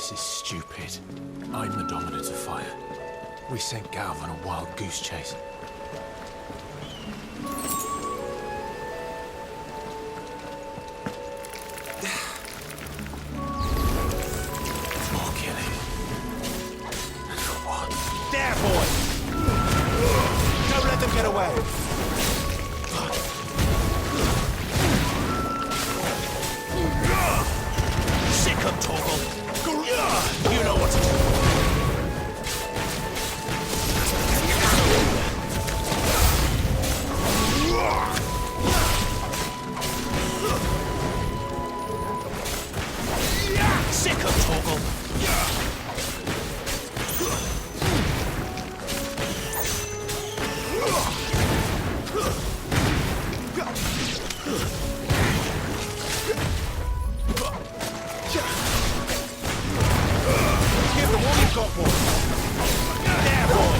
This is stupid. I'm the dominant of fire. We sent Galv on a wild goose chase. More killing. And for what? There, boy! Don't let them get away! Sick of Torgal! You know what to do! Sick of Torgal! Give them all you've got, boy! There, boy!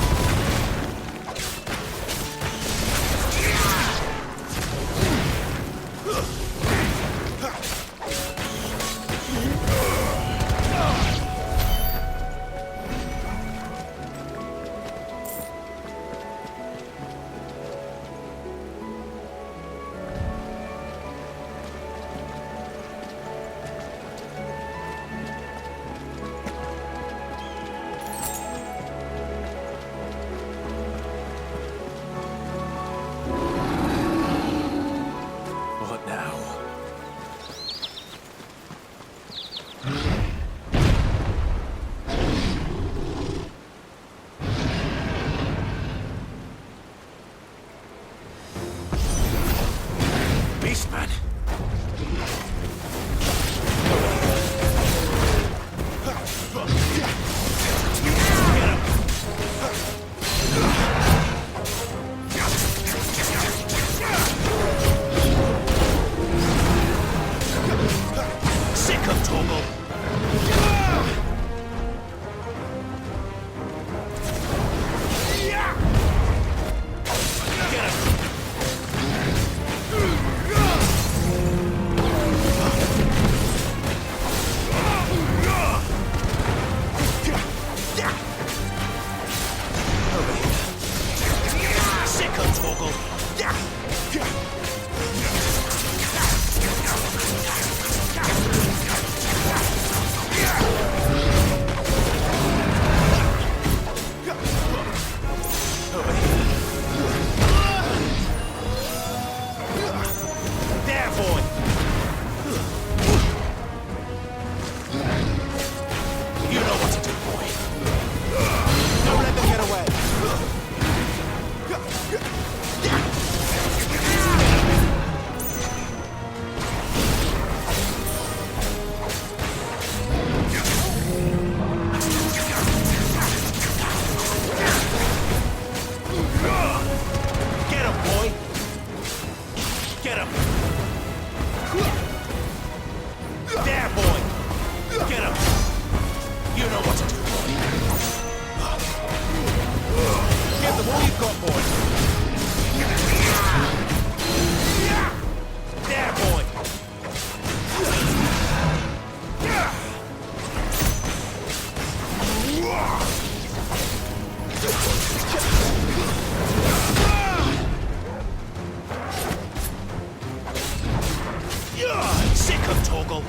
What now? Beastman! Sick of Torgal! Get him! Sick of Torgal! There, boy! You know what to do, boy. Don't let them get away. Get him, boy! Get him! There, boy! Get him! You know what to do, boy. Give them all you've got, boy. There, boy! Sick of Torgal!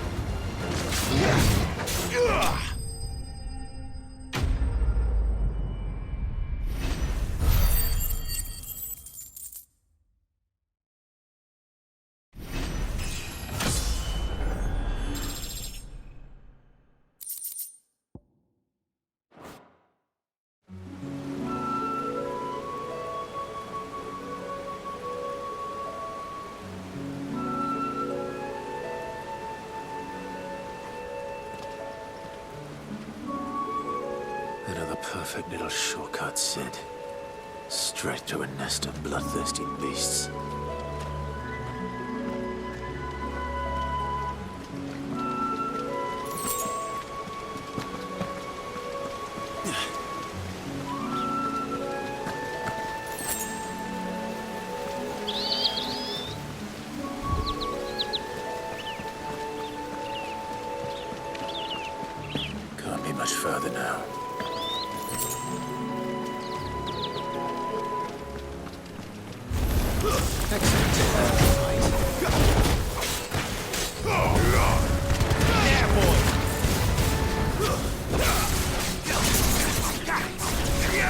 Another perfect little shortcut, Sid. Straight to a nest of bloodthirsty beasts. There, boy!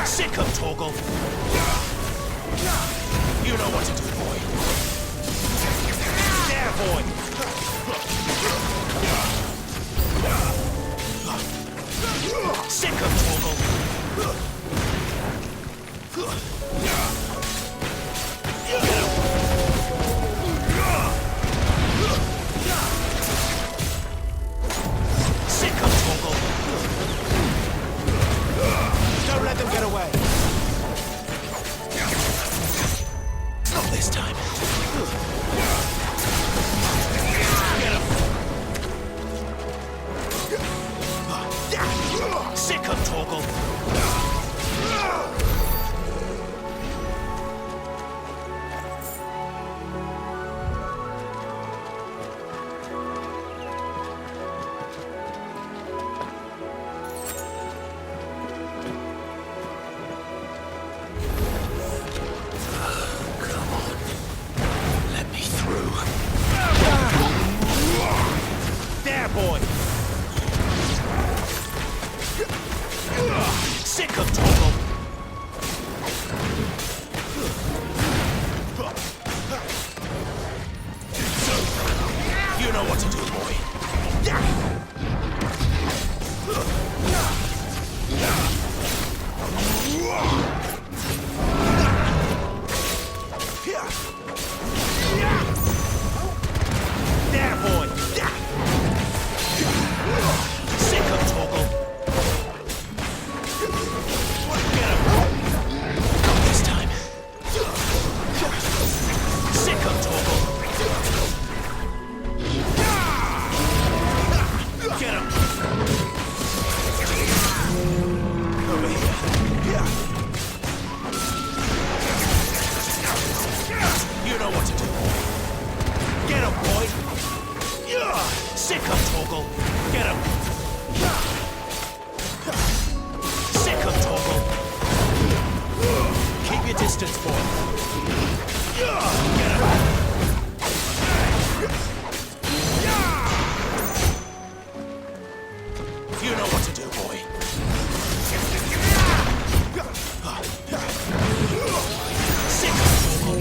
Sick of Toggle! You know what to do, boy! There, boy! Sick of Toggle! Sick of Toggle! Don't let them get away! Not this time. Get him! Sick of Toggle! There, boy! Sick of Toggle! You know what to do, boy. There, boy! Sick of Toggle! Get him! Not this time. Sick of Toggle! Get him! Over here. You know what to do. Get him, boy! Sick of Toggle! Get him! Sick of Toggle! Keep your distance, boy! Get him! You know what to do, boy! Sick of Toggle!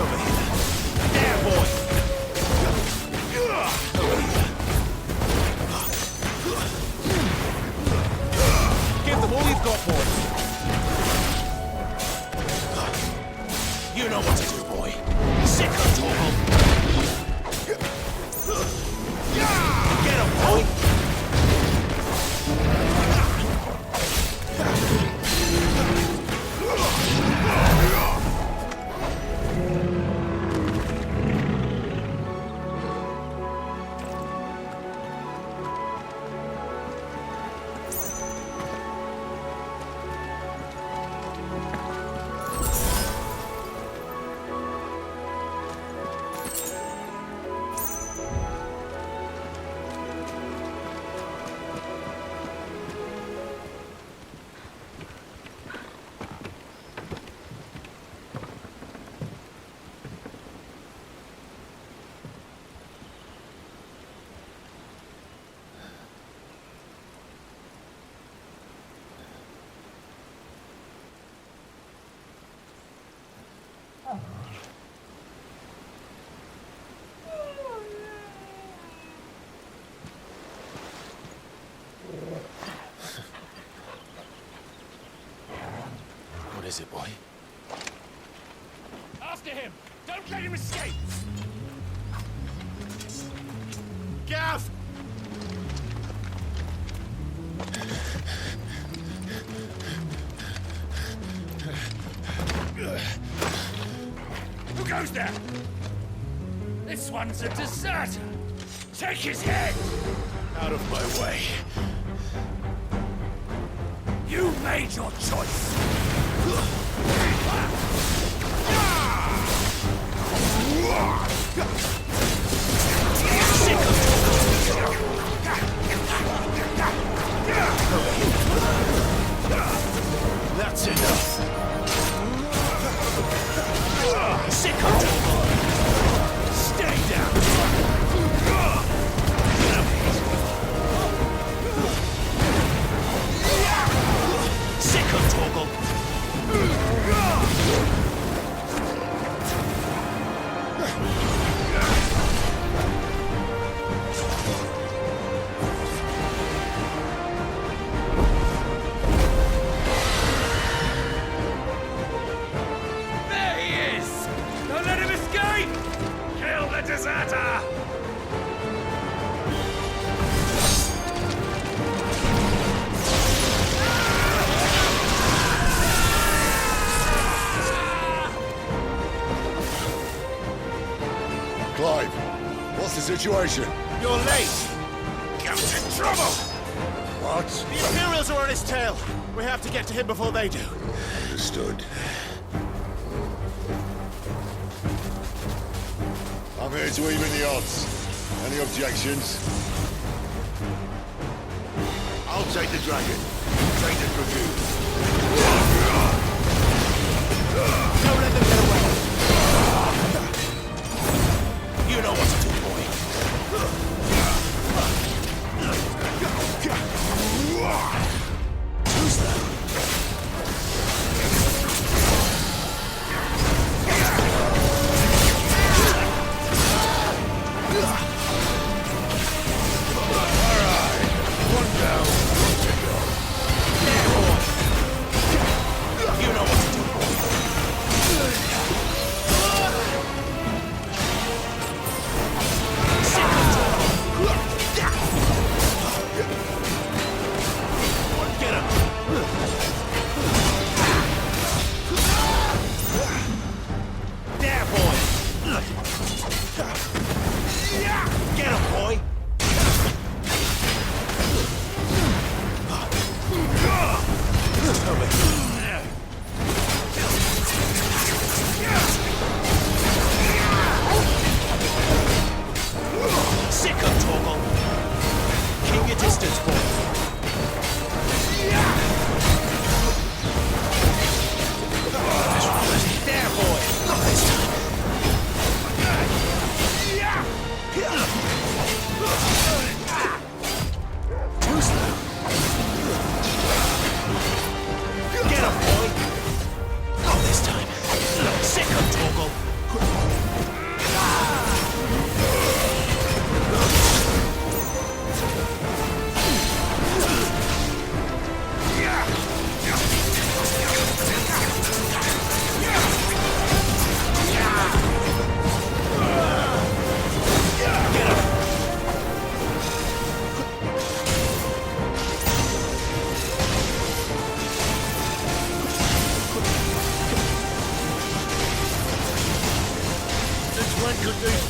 Over here. There, boy! Over here. Give them all you've got, boy! You know what to do, boy! Sick of Toggle! Get him, boy! What is it, boy? After him! Don't let him escape! Gav! Who goes there? This one's a deserter! Take his head! Out of my way. You made your choice! Sick of situation? You're late! Get in trouble! What? The Imperials are on his tail. We have to get to him before they do. Understood. I'm here to even the odds. Any objections? I'll take the dragon. Take the dragoon. Don't let them get away. You know what to do, boy. Too slow.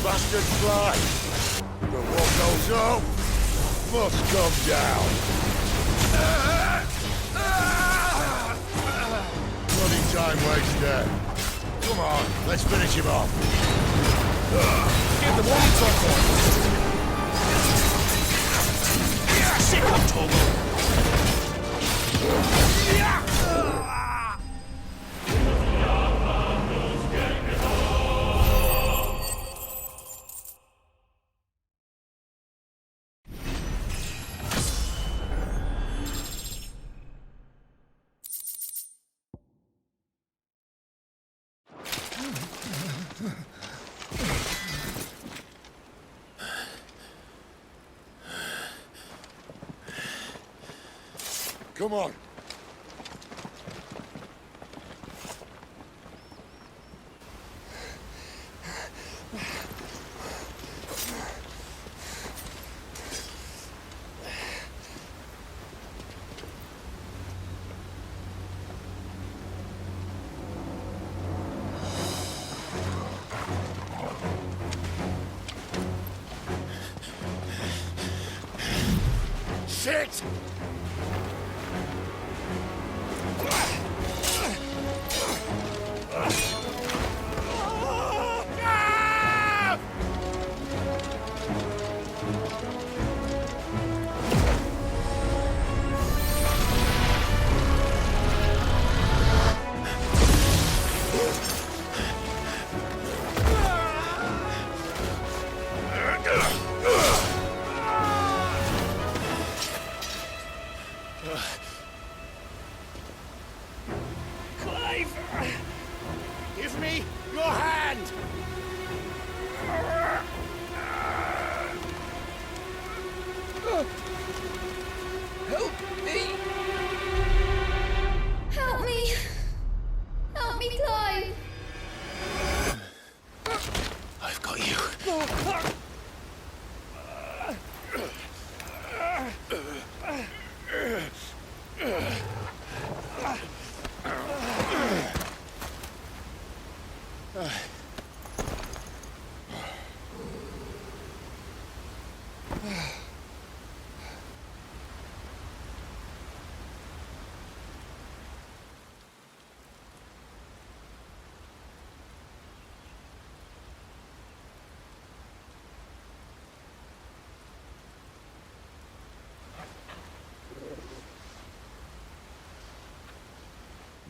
Bastards fly. But what goes up must come down. Bloody time waster. Come on, let's finish him off. Give them all the points. Sick of Togo. Come on. Shit! Give me your hand! Help me! Help me! Help me, Clive! I've got you.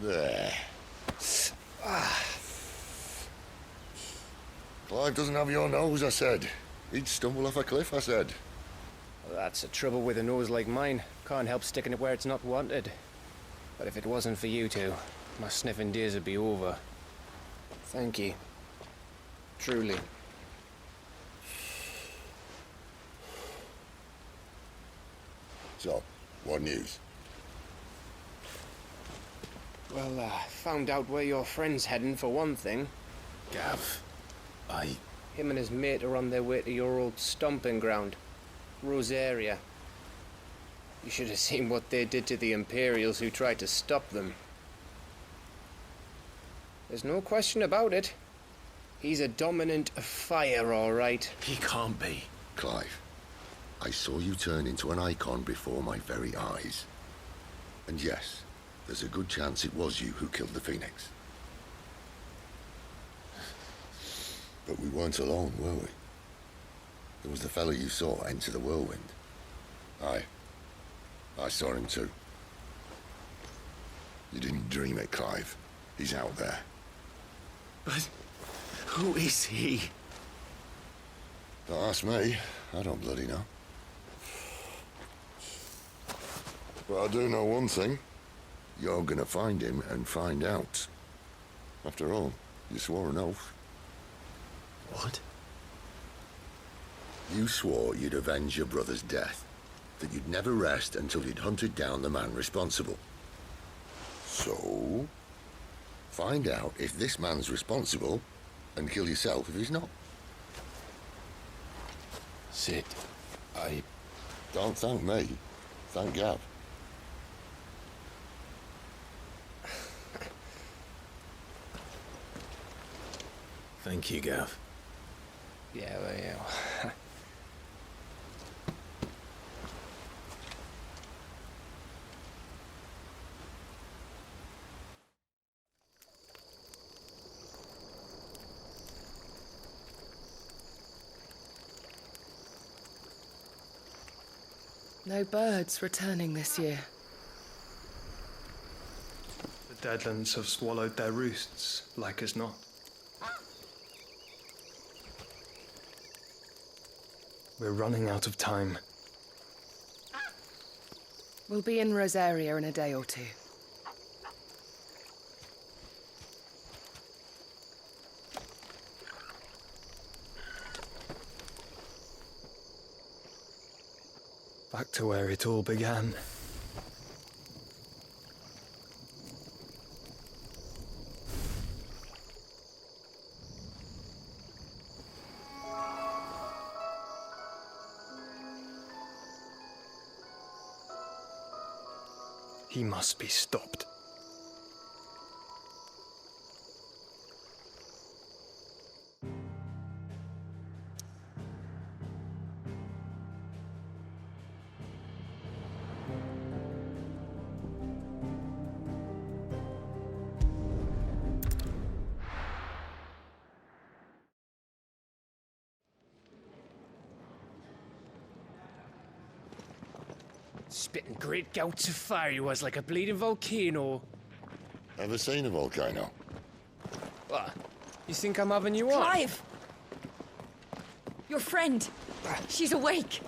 There. Clive doesn't have your nose, I said. He'd stumble off a cliff, I said. Well, that's the trouble with a nose like mine. Can't help sticking it where it's not wanted. But if it wasn't for you two, my sniffing days would be over. Thank you. Truly. So, what news? Well, found out where your friend's heading for one thing. Gav, Him and his mate are on their way to your old stomping ground, Rosaria. You should have seen what they did to the Imperials who tried to stop them. There's no question about it. He's a dominant of fire, all right. He can't be. Clive, I saw you turn into an icon before my very eyes. And yes, there's a good chance it was you who killed the Phoenix. But we weren't alone, were we? There was the fellow you saw enter the whirlwind. I saw him too. You didn't dream it, Clive. He's out there. But who is he? Don't ask me. I don't bloody know. But I do know one thing. You're gonna find him and find out. After all, you swore an oath. What? You swore you'd avenge your brother's death. That you'd never rest until you'd hunted down the man responsible. So, find out if this man's responsible, and kill yourself if he's not. Sid, Don't thank me. Thank Gav. Thank you, Gav. Yeah, well, yeah. No birds returning this year. The Deadlands have swallowed their roosts, like as not. We're running out of time. We'll be in Rosaria in a day or two. Back to where it all began. He must be stopped. Spitting great gouts of fire he was like a bleeding volcano. Ever seen a volcano? What? You think I'm having you on? Clive! Your friend! She's awake!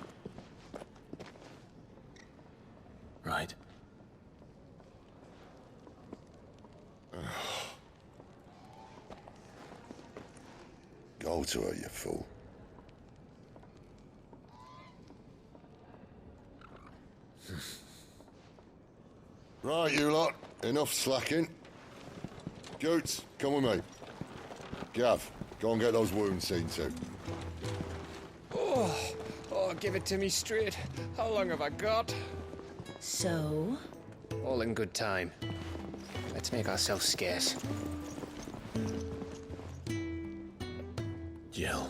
Right. Go to her, you fool. Right, you lot. Enough slacking. Goots, come with me. Gav, go and get those wounds seen to. Oh, give it to me straight. How long have I got? So? All in good time. Let's make ourselves scarce. Jill.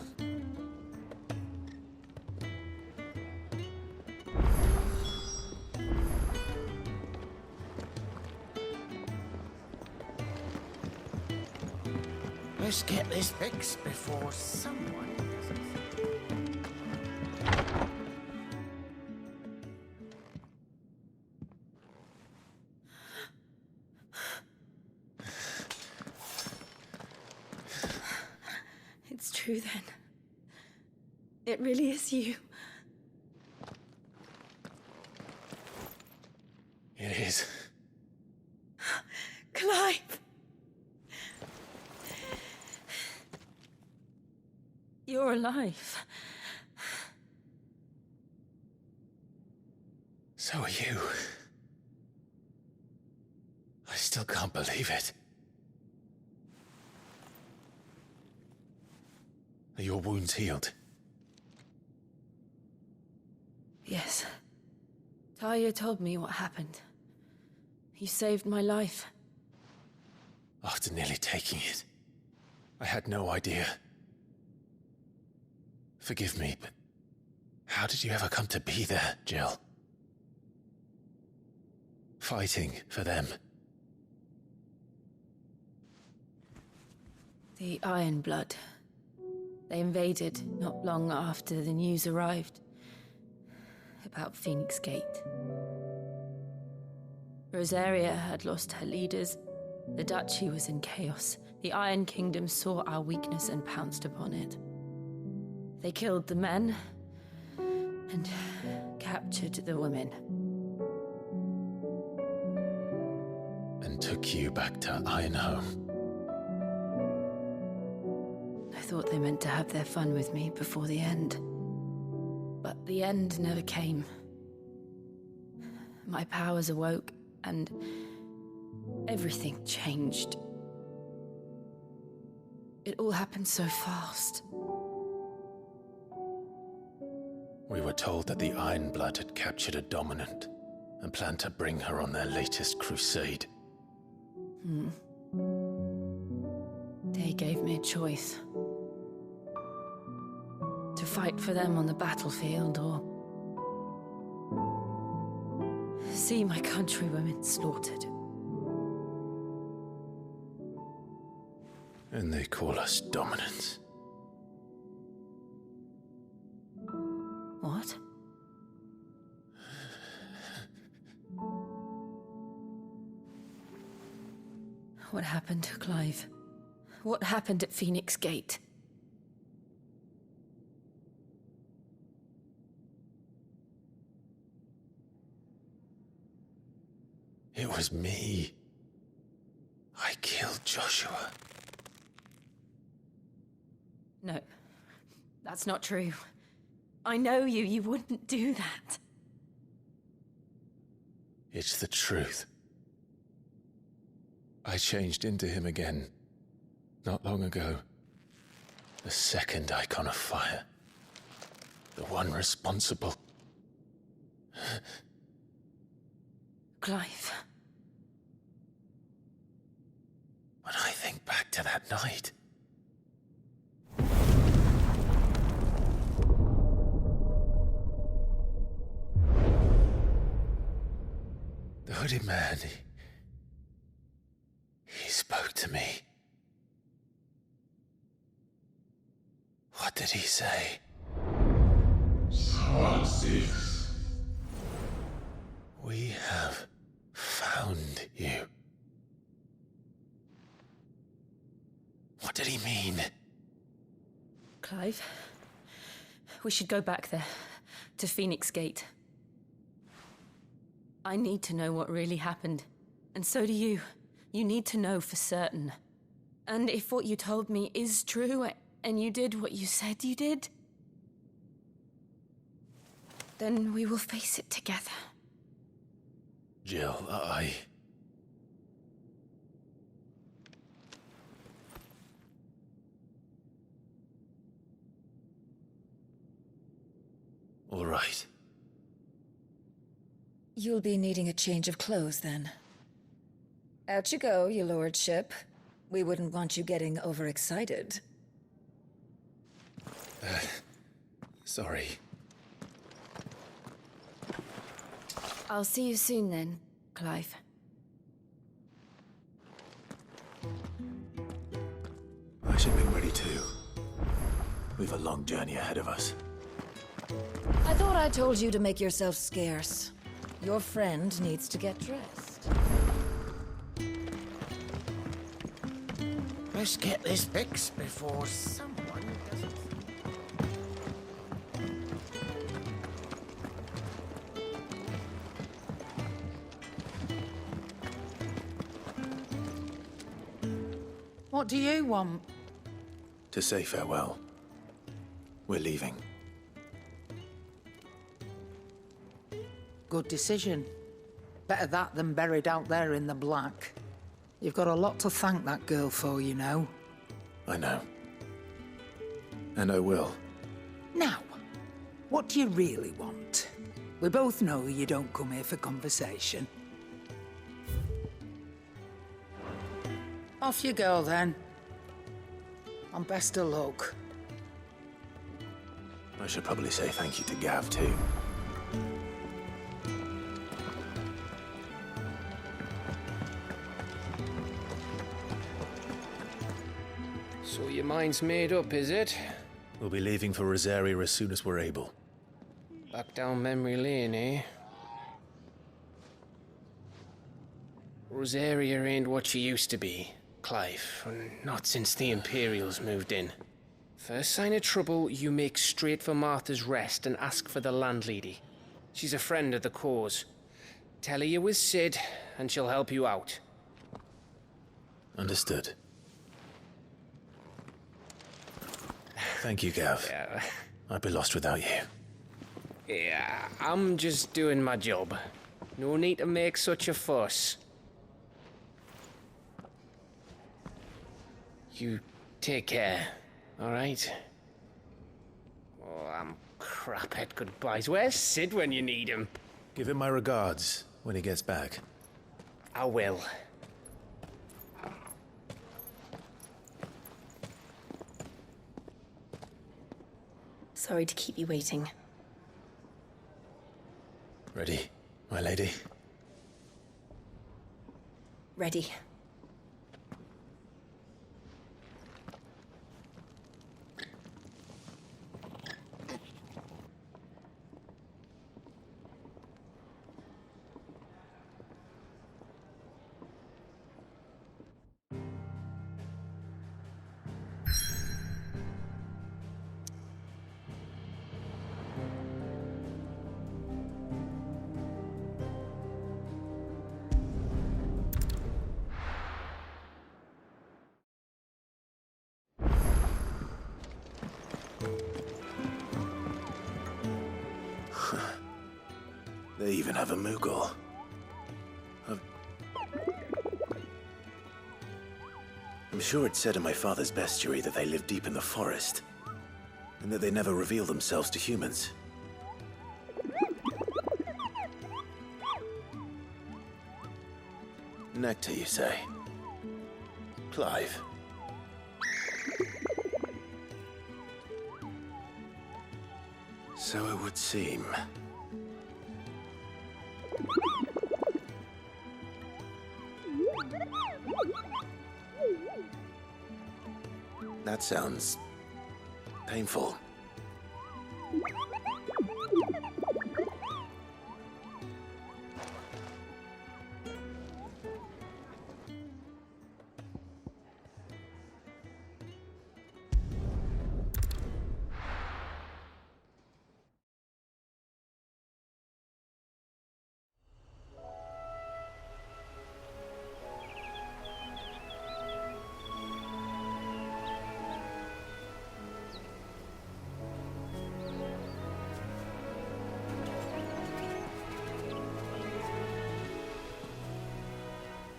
Let's get this fixed before someone does. true then. It really is you. It is. Clive! You're alive. So are you. I still can't believe it. Are your wounds healed? Yes. Talia told me what happened. You saved my life. After nearly taking it, I had no idea. Forgive me, but how did you ever come to be there, Jill? Fighting for them. The Iron Blood. They invaded not long after the news arrived about Phoenix Gate. Rosaria had lost her leaders. The Duchy was in chaos. The Iron Kingdom saw our weakness and pounced upon it. They killed the men and captured the women. And took you back to Ironhome. I thought they meant to have their fun with me before the end. But the end never came. My powers awoke, and everything changed. It all happened so fast. We were told that the Iron Blood had captured a dominant and planned to bring her on their latest crusade. They gave me a choice. To fight for them on the battlefield, or see my countrywomen slaughtered. And they call us dominants. What? What happened, Clive? What happened at Phoenix Gate? It was me. I killed Joshua. No, that's not true. I know you. You wouldn't do that. It's the truth. I changed into him again, not long ago. The second icon of fire. The one responsible. Clive. When I think back to that night... The hooded man, he spoke to me. What did he say? We have found you. What did he mean? Clive, we should go back there, to Phoenix Gate. I need to know what really happened, and so do you. You need to know for certain. And if what you told me is true, and you did what you said you did, then we will face it together. Jill, All right. You'll be needing a change of clothes, then. Out you go, your lordship. We wouldn't want you getting overexcited. Sorry. I'll see you soon then, Clive. I should be ready too. We've a long journey ahead of us. I thought I told you to make yourself scarce. Your friend needs to get dressed. Let's get this fixed before someone does What do you want? To say farewell. We're leaving. Good decision. Better that than buried out there in the black. You've got a lot to thank that girl for, you know. I know. And I will. Now, what do you really want? We both know you don't come here for conversation. Off you go, then. And best of luck. I should probably say thank you to Gav, too. So your mind's made up, is it? We'll be leaving for Rosaria as soon as we're able. Back down memory lane, eh? Rosaria ain't what she used to be, Clive. Not since the Imperials moved in. First sign of trouble, you make straight for Martha's Rest and ask for the landlady. She's a friend of the cause. Tell her you was Sid, and she'll help you out. Understood. Thank you, Gav. Yeah. I'd be lost without you. Yeah, I'm just doing my job. No need to make such a fuss. You take care, alright? Oh, I'm crap at goodbyes. Where's Sid when you need him? Give him my regards when he gets back. I will. Sorry to keep you waiting. Ready, my lady? Ready. They even have a Moogle. I'm sure it said in my father's bestiary that they live deep in the forest, and that they never reveal themselves to humans. Nectar, you say? Clive. So it would seem. That sounds painful.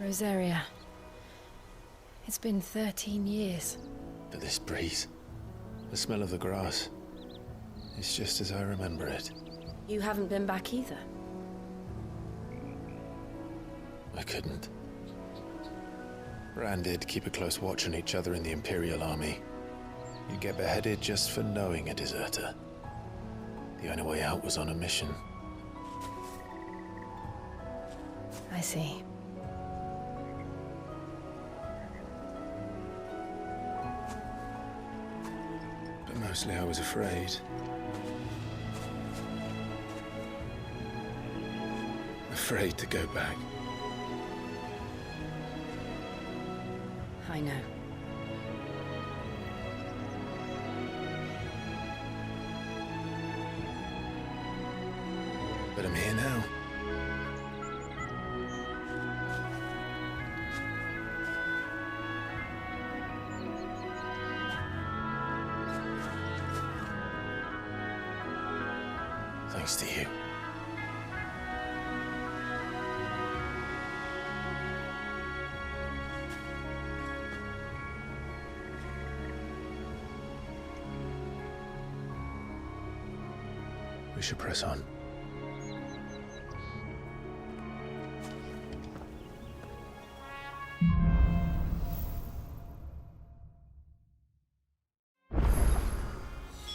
Rosaria. It's been 13 years. But this breeze, the smell of the grass, it's just as I remember it. You haven't been back either. I couldn't. Rand did keep a close watch on each other in the Imperial Army. You'd get beheaded just for knowing a deserter. The only way out was on a mission. I see. But mostly I was afraid. Afraid to go back. I know. But I'm here now. thanks to you. We should press on.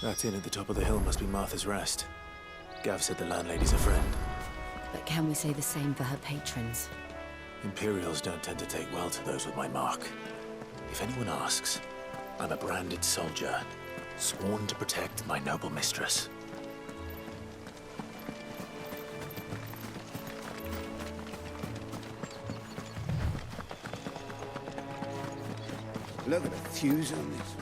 That inn at the top of the hill must be Martha's Rest. Gav said the landlady's a friend. But can we say the same for her patrons? Imperials don't tend to take well to those with my mark. If anyone asks, I'm a branded soldier, sworn to protect my noble mistress. Look at the fuse on this.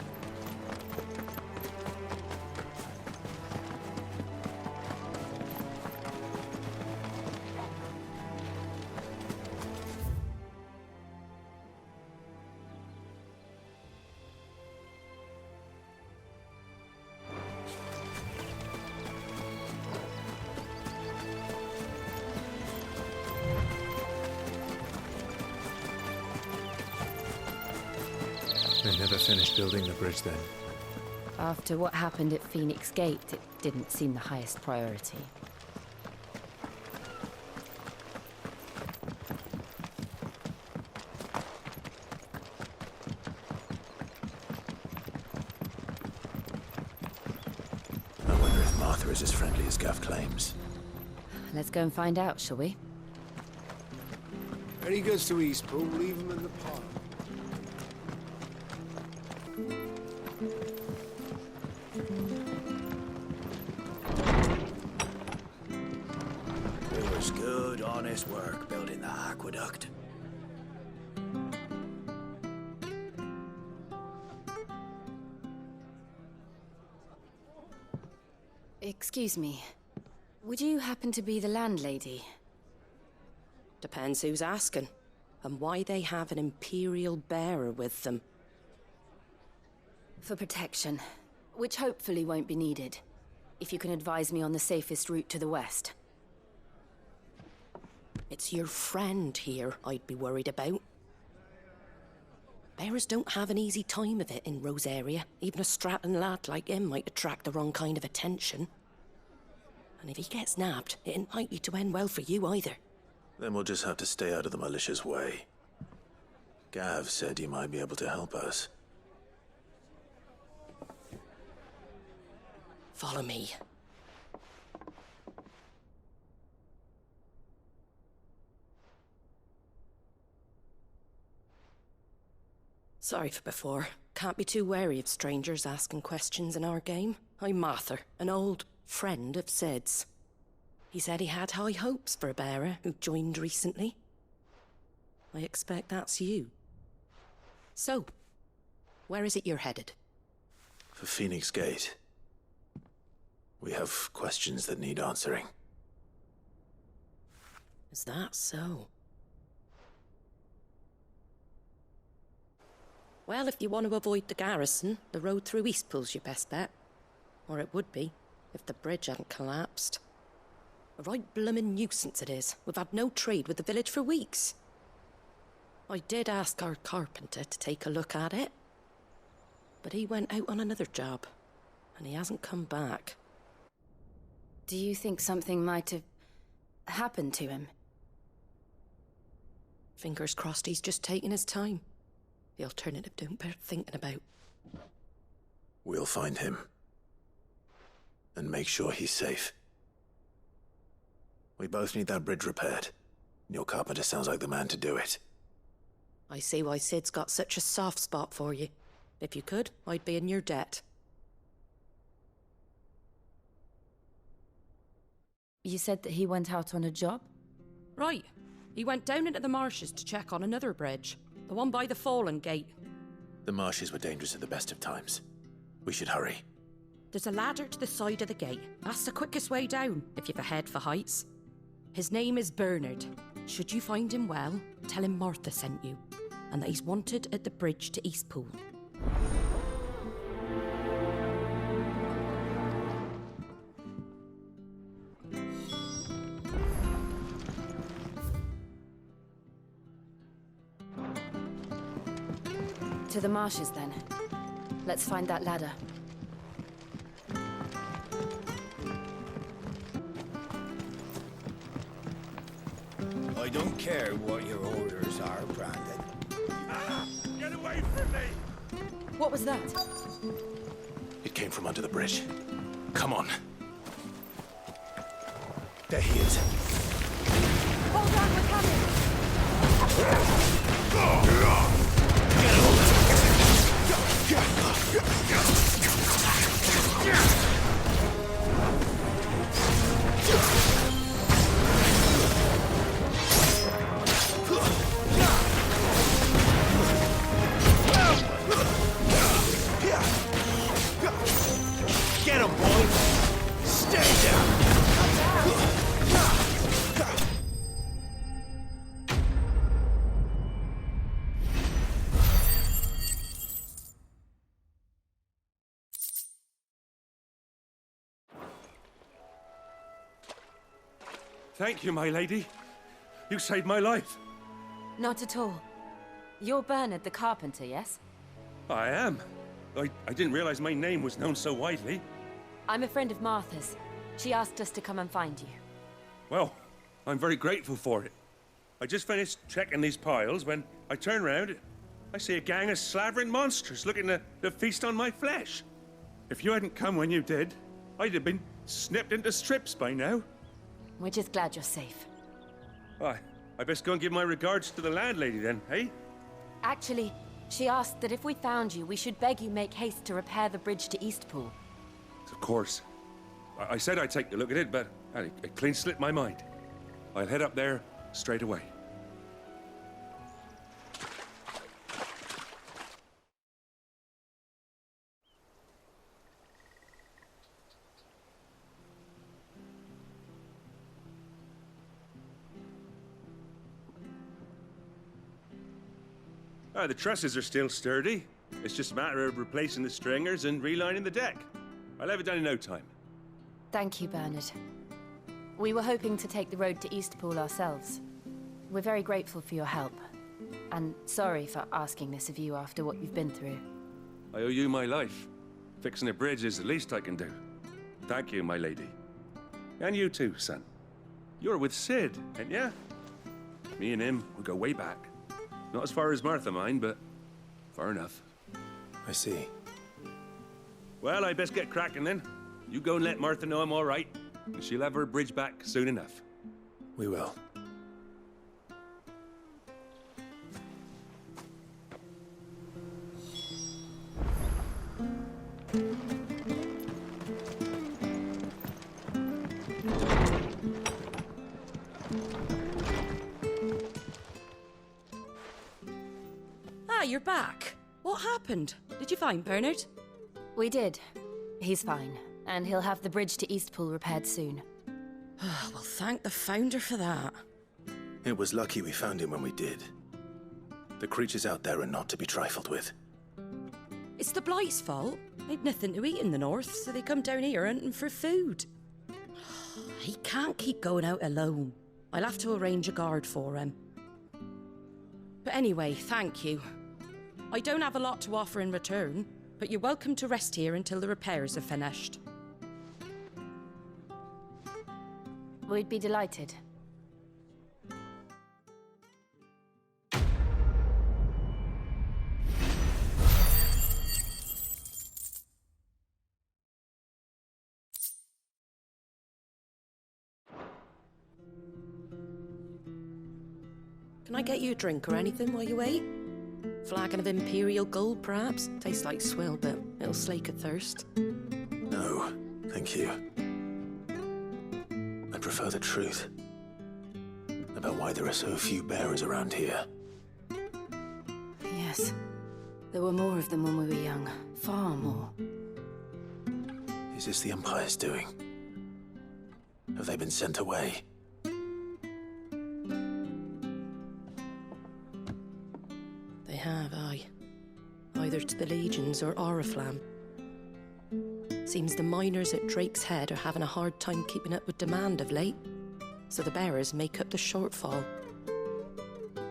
They never finished building the bridge then. After what happened at Phoenix Gate, it didn't seem the highest priority. I wonder if Martha is as friendly as Gav claims. Let's go and find out, shall we? When he goes to Eastpool, leave him in the park. It was good, honest work building the aqueduct. Excuse me. Would you happen to be the landlady? Depends who's asking, and why they have an Imperial bearer with them. For protection, which hopefully won't be needed. If you can advise me on the safest route to the west. It's your friend here I'd be worried about. Bearers don't have an easy time of it in Rosaria. Even a Stratton lad like him might attract the wrong kind of attention. And if he gets nabbed, it ain't likely to end well for you either. Then we'll just have to stay out of the malicious way. Gav said you might be able to help us. Follow me. Sorry for before. Can't be too wary of strangers asking questions in our game. I'm Martha, an old friend of Sid's. He said he had high hopes for a bearer who joined recently. I expect that's you. So, where is it you're headed? For Phoenix Gate. We have questions that need answering. Is that so? Well, if you want to avoid the garrison, the road through Eastpool's your best bet. Or it would be, if the bridge hadn't collapsed. A right bloomin' nuisance it is. We've had no trade with the village for weeks. I did ask our carpenter to take a look at it. But he went out on another job, and he hasn't come back. Do you think something might have happened to him? Fingers crossed he's just taking his time. The alternative don't bear thinking about. We'll find him. And make sure he's safe. We both need that bridge repaired. Your carpenter sounds like the man to do it. I see why Sid's got such a soft spot for you. If you could, I'd be in your debt. You said that he went out on a job? Right. He went down into the marshes to check on another bridge. The one by the Fallen Gate. The marshes were dangerous at the best of times. We should hurry. There's a ladder to the side of the gate. That's the quickest way down, if you've a head for heights. His name is Bernard. Should you find him well, tell him Martha sent you, and that he's wanted at the bridge to Eastpool. To the marshes, then. Let's find that ladder. I don't care what your orders are, Brandon. Get away from me! What was that? It came from under the bridge. Come on. There he is. Hold on, we're coming! Get him, boy! Stay down! Thank you, my lady. You saved my life. Not at all. You're Bernard the carpenter, yes? I am. I didn't realize my name was known so widely. I'm a friend of Martha's. She asked us to come and find you. Well, I'm very grateful for it. I just finished checking these piles when I turn round. I see a gang of slavering monsters looking to feast on my flesh. If you hadn't come when you did, I'd have been snipped into strips by now. We're just glad you're safe. I best go and give my regards to the landlady then, eh? Actually, she asked that if we found you, we should beg you make haste to repair the bridge to Eastpool. Of course. I said I'd take a look at it, but it clean slipped my mind. I'll head up there straight away. The trusses are still sturdy. It's just a matter of replacing the stringers and relining the deck. I'll have it done in no time. Thank you, Bernard. We were hoping to take the road to Eastpool ourselves. We're very grateful for your help. And sorry for asking this of you after what you've been through. I owe you my life. Fixing a bridge is the least I can do. Thank you, my lady. And you too, son. You're with Sid, ain't ya? Me and him, we go way back. Not as far as Martha, mind, but far enough. I see. Well, I best get cracking then. You go and let Martha know I'm all right, and she'll have her bridge back soon enough. We will. You're back. What happened? Did you find Bernard? We did. He's fine, and he'll have the bridge to Eastpool repaired soon. Well, thank the Founder for that. It was lucky we found him when we did. The creatures out there are not to be trifled with. It's the Blight's fault. They've nothing to eat in the north, so they come down here hunting for food. He can't keep going out alone. I'll have to arrange a guard for him. But anyway, thank you. I don't have a lot to offer in return, but you're welcome to rest here until the repairs are finished. We'd be delighted. Can I get you a drink or anything while you wait? Flagon of Imperial Gold, perhaps? Tastes like swill, but it'll slake a thirst. No, thank you. I prefer the truth about why there are so few bearers around here. Yes. There were more of them when we were young. Far more. Is this the Empire's doing? Have they been sent away? They have, aye. Either to the Legions or Oriflamme. Seems the miners at Drake's Head are having a hard time keeping up with demand of late, so the bearers make up the shortfall.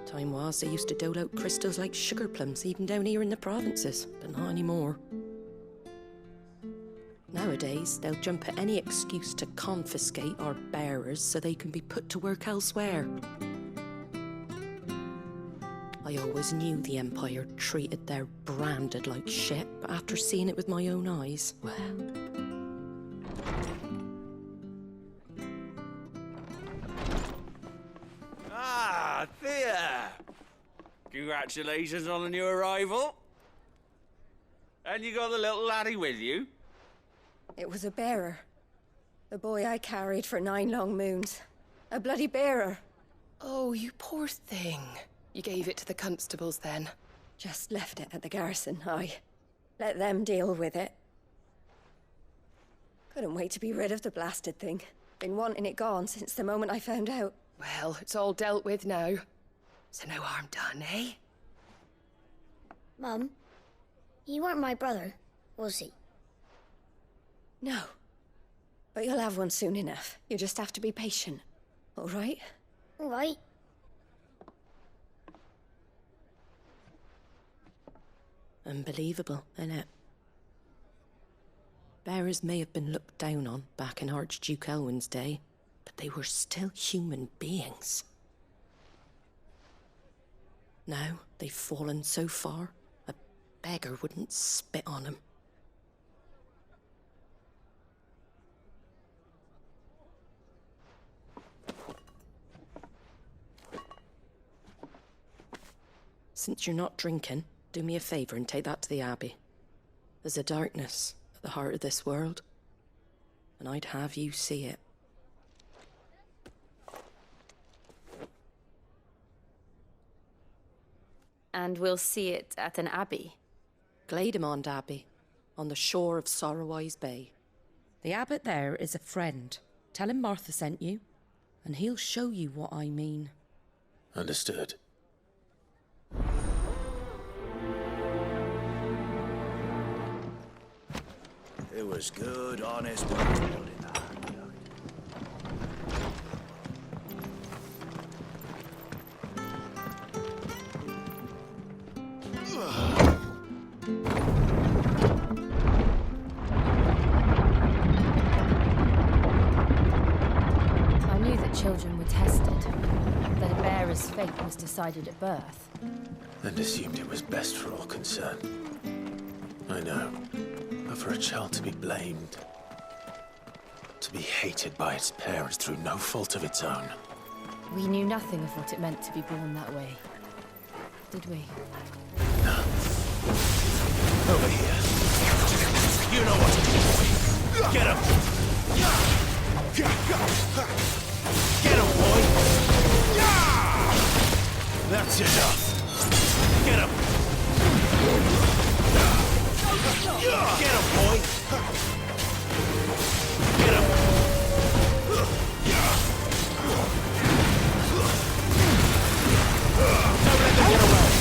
Time was, they used to dole out crystals like sugar plums, even down here in the provinces, but not anymore. Nowadays, they'll jump at any excuse to confiscate our bearers so they can be put to work elsewhere. I always knew the Empire treated their branded like shit, but after seeing it with my own eyes, well... Ah, Thea! Congratulations on the new arrival. And you got the little laddie with you? It was a bearer. The boy I carried for 9 long moons. A bloody bearer. Oh, you poor thing. You gave it to the constables then? Just left it at the garrison, aye. Let them deal with it. Couldn't wait to be rid of the blasted thing. Been wanting it gone since the moment I found out. Well, it's all dealt with now. So no harm done, eh? Mum, you weren't my brother, was he? No. But you'll have one soon enough. You just have to be patient. All right? All right. Unbelievable, innit? Bearers may have been looked down on back in Archduke Elwin's day, but they were still human beings. Now they've fallen so far, a beggar wouldn't spit on them. Since you're not drinking, do me a favour and take that to the Abbey. There's a darkness at the heart of this world, and I'd have you see it. And we'll see it at an abbey? Glademond Abbey, on the shore of Sorrowwise Bay. The abbot there is a friend. Tell him Martha sent you, and he'll show you what I mean. Understood. It was good, honest work building that. I knew that children were tested, that a bearer's fate was decided at birth. And assumed it was best for all concerned. I know. But for a child to be blamed, to be hated by its parents through no fault of its own. We knew nothing of what it meant to be born that way, did we? No. Over here. You know what to do, boy. Get him! Get him, boy! That's enough! Get him! Get him, boy! Get him! Don't let them get away!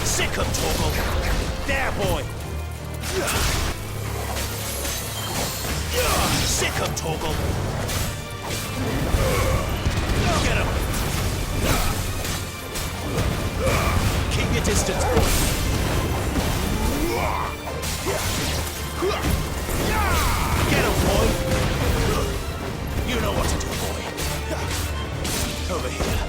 Sick Sick 'em, Torgal. There, boy. Sick 'em, Torgal. Get him. Keep your distance, boy. Get him, boy. You know what to do, boy. Over here.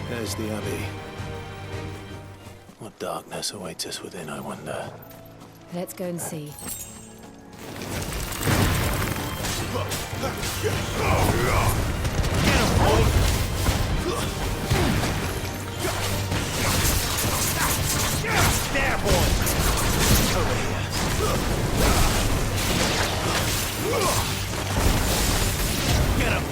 There's the Abbey. What darkness awaits us within, I wonder? Let's go and see. There, boy! Over here. Get him!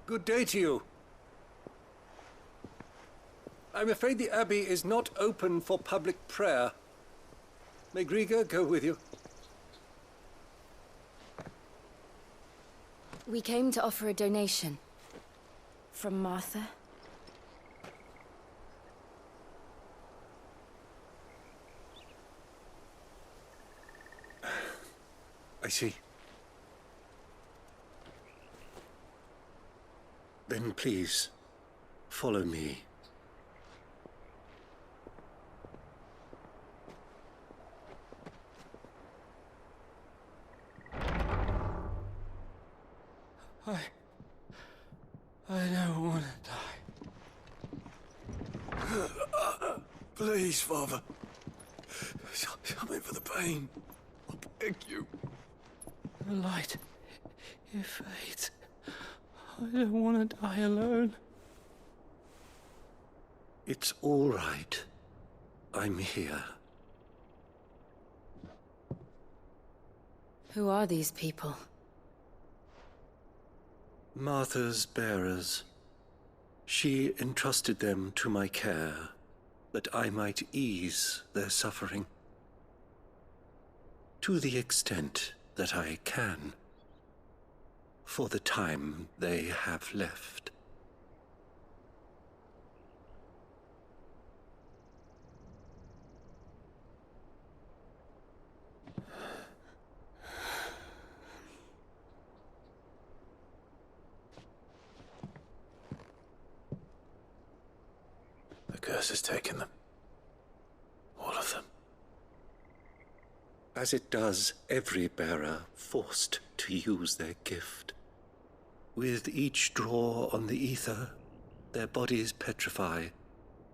Good day to you. I'm afraid the Abbey is not open for public prayer. May Griga go with you? We came to offer a donation. From Martha. I see. Then please, follow me. I don't want to die. Please, Father. Show me for the pain. I beg you. The light, it fades. I don't want to die alone. It's all right. I'm here. Who are these people? Martha's bearers. She entrusted them to my care, that I might ease their suffering. To the extent that I can. For the time they have left. The curse has taken them. All of them. As it does every bearer forced to use their gift. With each draw on the ether, their bodies petrify,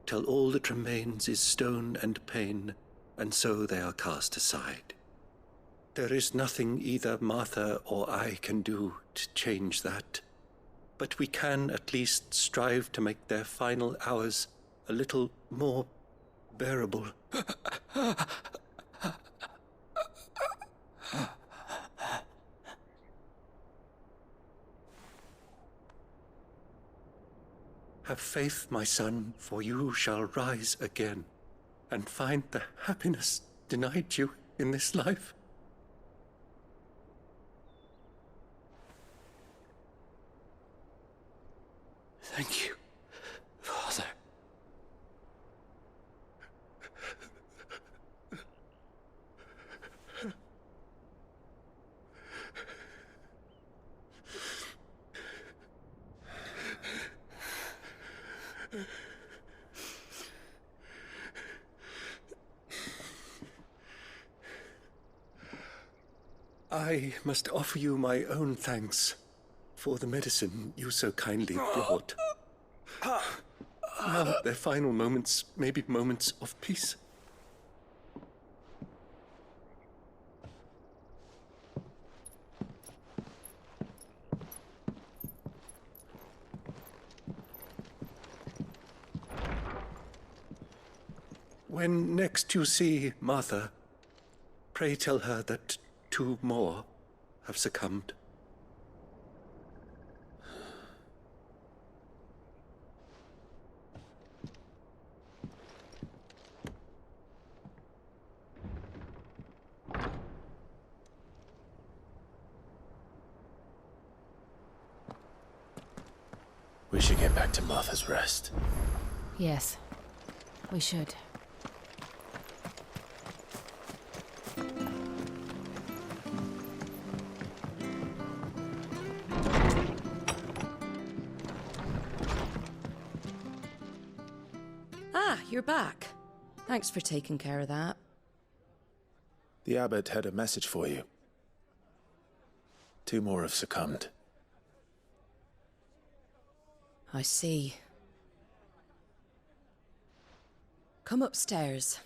till all that remains is stone and pain, and so they are cast aside. There is nothing either Martha or I can do to change that, but we can at least strive to make their final hours a little more bearable. Have faith, my son, for you shall rise again, and find the happiness denied you in this life. Thank you, Father. I must offer you my own thanks for the medicine you so kindly brought. Now their final moments may be moments of peace. When next you see Martha, pray tell her that 2 more have succumbed. We should get back to Martha's Rest. Yes, we should. Ah, you're back. Thanks for taking care of that. The abbot had a message for you. 2 more have succumbed. I see. Come upstairs.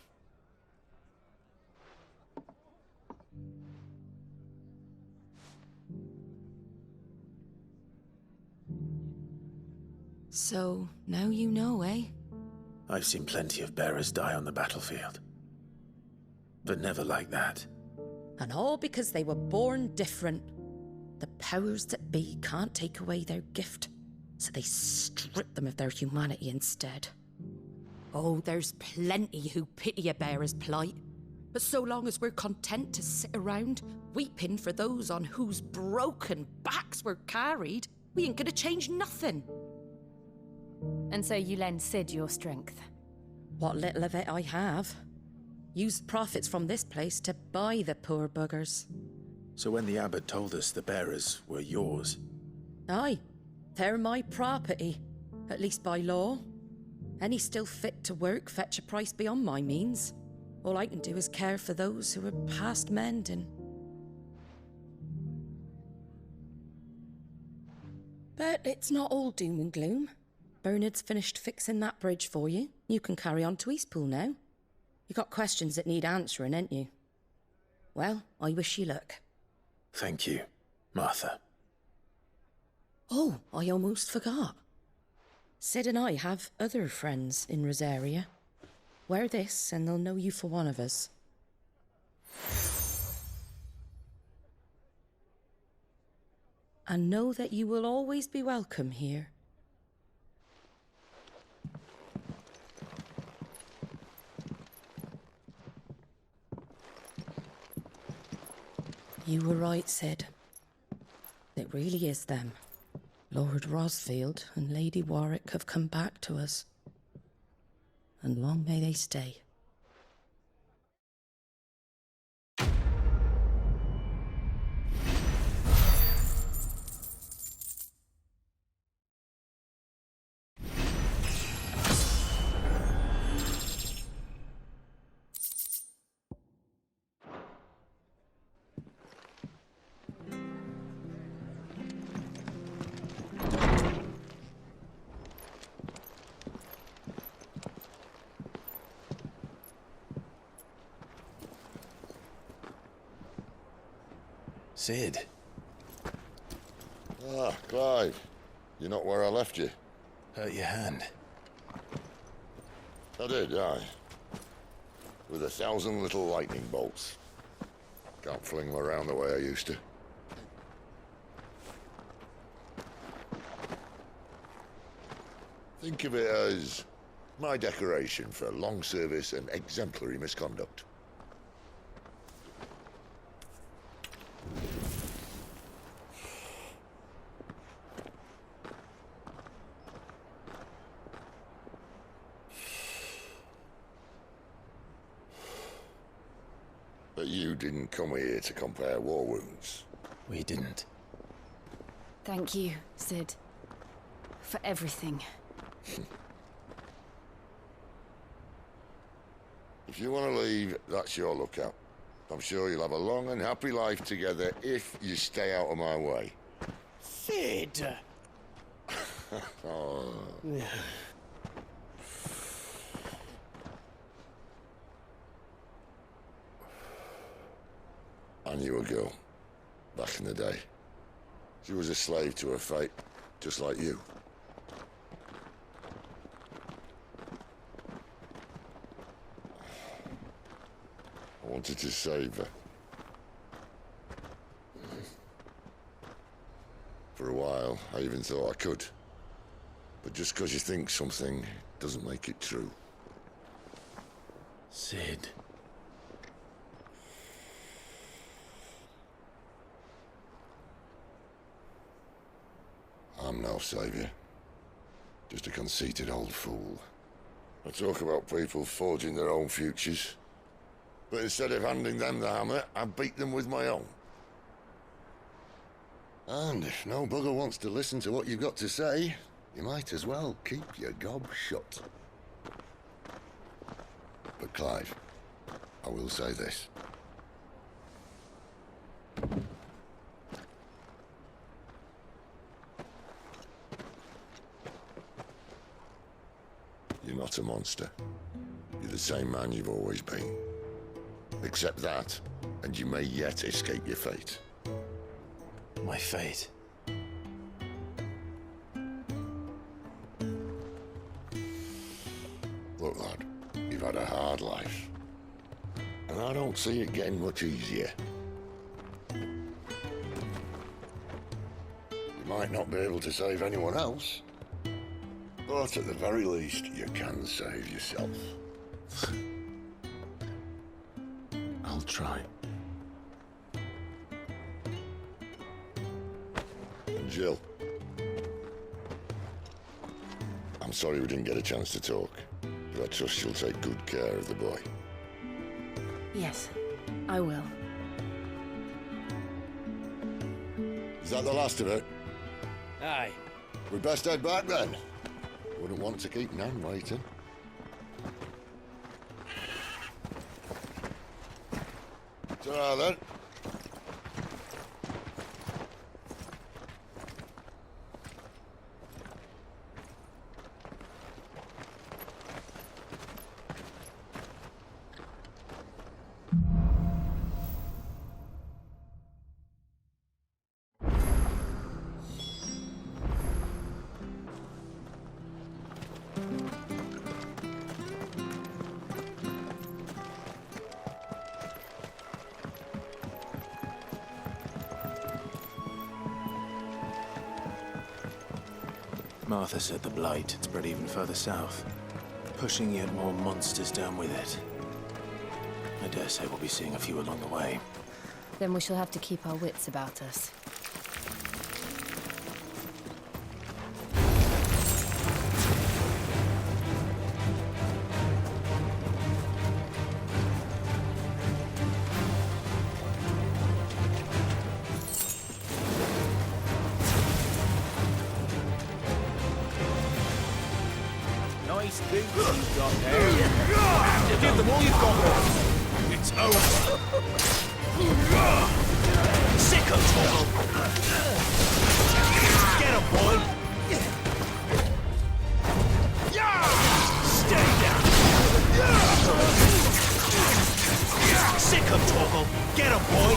So, now you know, eh? I've seen plenty of bearers die on the battlefield. But never like that. And all because they were born different. The powers that be can't take away their gift, so they strip them of their humanity instead. Oh, there's plenty who pity a bearer's plight. But so long as we're content to sit around, weeping for those on whose broken backs we're carried, we ain't gonna change nothing. And so you lend Sid your strength? What little of it I have. Use the profits from this place to buy the poor buggers. So when the abbot told us the bearers were yours... Aye, they're my property, at least by law. Any still fit to work fetch a price beyond my means. All I can do is care for those who are past mending. But it's not all doom and gloom. Bernard's finished fixing that bridge for you. You can carry on to Eastpool now. You got questions that need answering, ain't you? Well, I wish you luck. Thank you, Martha. Oh, I almost forgot. Sid and I have other friends in Rosaria. Wear this and they'll know you for one of us. And know that you will always be welcome here. You were right, Sid. It really is them. Lord Rosfield and Lady Warwick have come back to us. And long may they stay. Sid. Ah, Clive. You're not where I left you. Hurt your hand. I did, aye. With 1,000 little lightning bolts. Can't fling them around the way I used to. Think of it as my decoration for long service and exemplary misconduct. But you didn't come here to compare war wounds. We didn't. Thank you, Sid. For everything. If you want to leave, that's your lookout. I'm sure you'll have a long and happy life together if you stay out of my way. Sid! Oh. I knew a girl, back in the day. She was a slave to her fate, just like you. I wanted to save her. For a while, I even thought I could. But just because you think something doesn't make it true. Sid. I'm no savior. Just a conceited old fool. I talk about people forging their own futures. But instead of handing them the hammer, I beat them with my own. And if no bugger wants to listen to what you've got to say, you might as well keep your gob shut. But Clive, I will say this. You're not a monster. You're the same man you've always been. Accept that, and you may yet escape your fate. My fate? Look, lad, you've had a hard life. And I don't see it getting much easier. You might not be able to save anyone else, but at the very least, you can save yourself. I'll try. And Jill, I'm sorry we didn't get a chance to talk, but I trust she'll take good care of the boy. Yes, I will. Is that the last of it? Aye. We best head back then. Wouldn't want to keep Nan waiting. Ta-ra then. Martha said the blight had spread even further south, pushing yet more monsters down with it. I dare say we'll be seeing a few along the way. Then we shall have to keep our wits about us. Nice boots you've got there. Give them all you've got, boys. It's over. Sicko Toggle. Get him, boy. Stay down. Sicko Toggle. Get him, boy.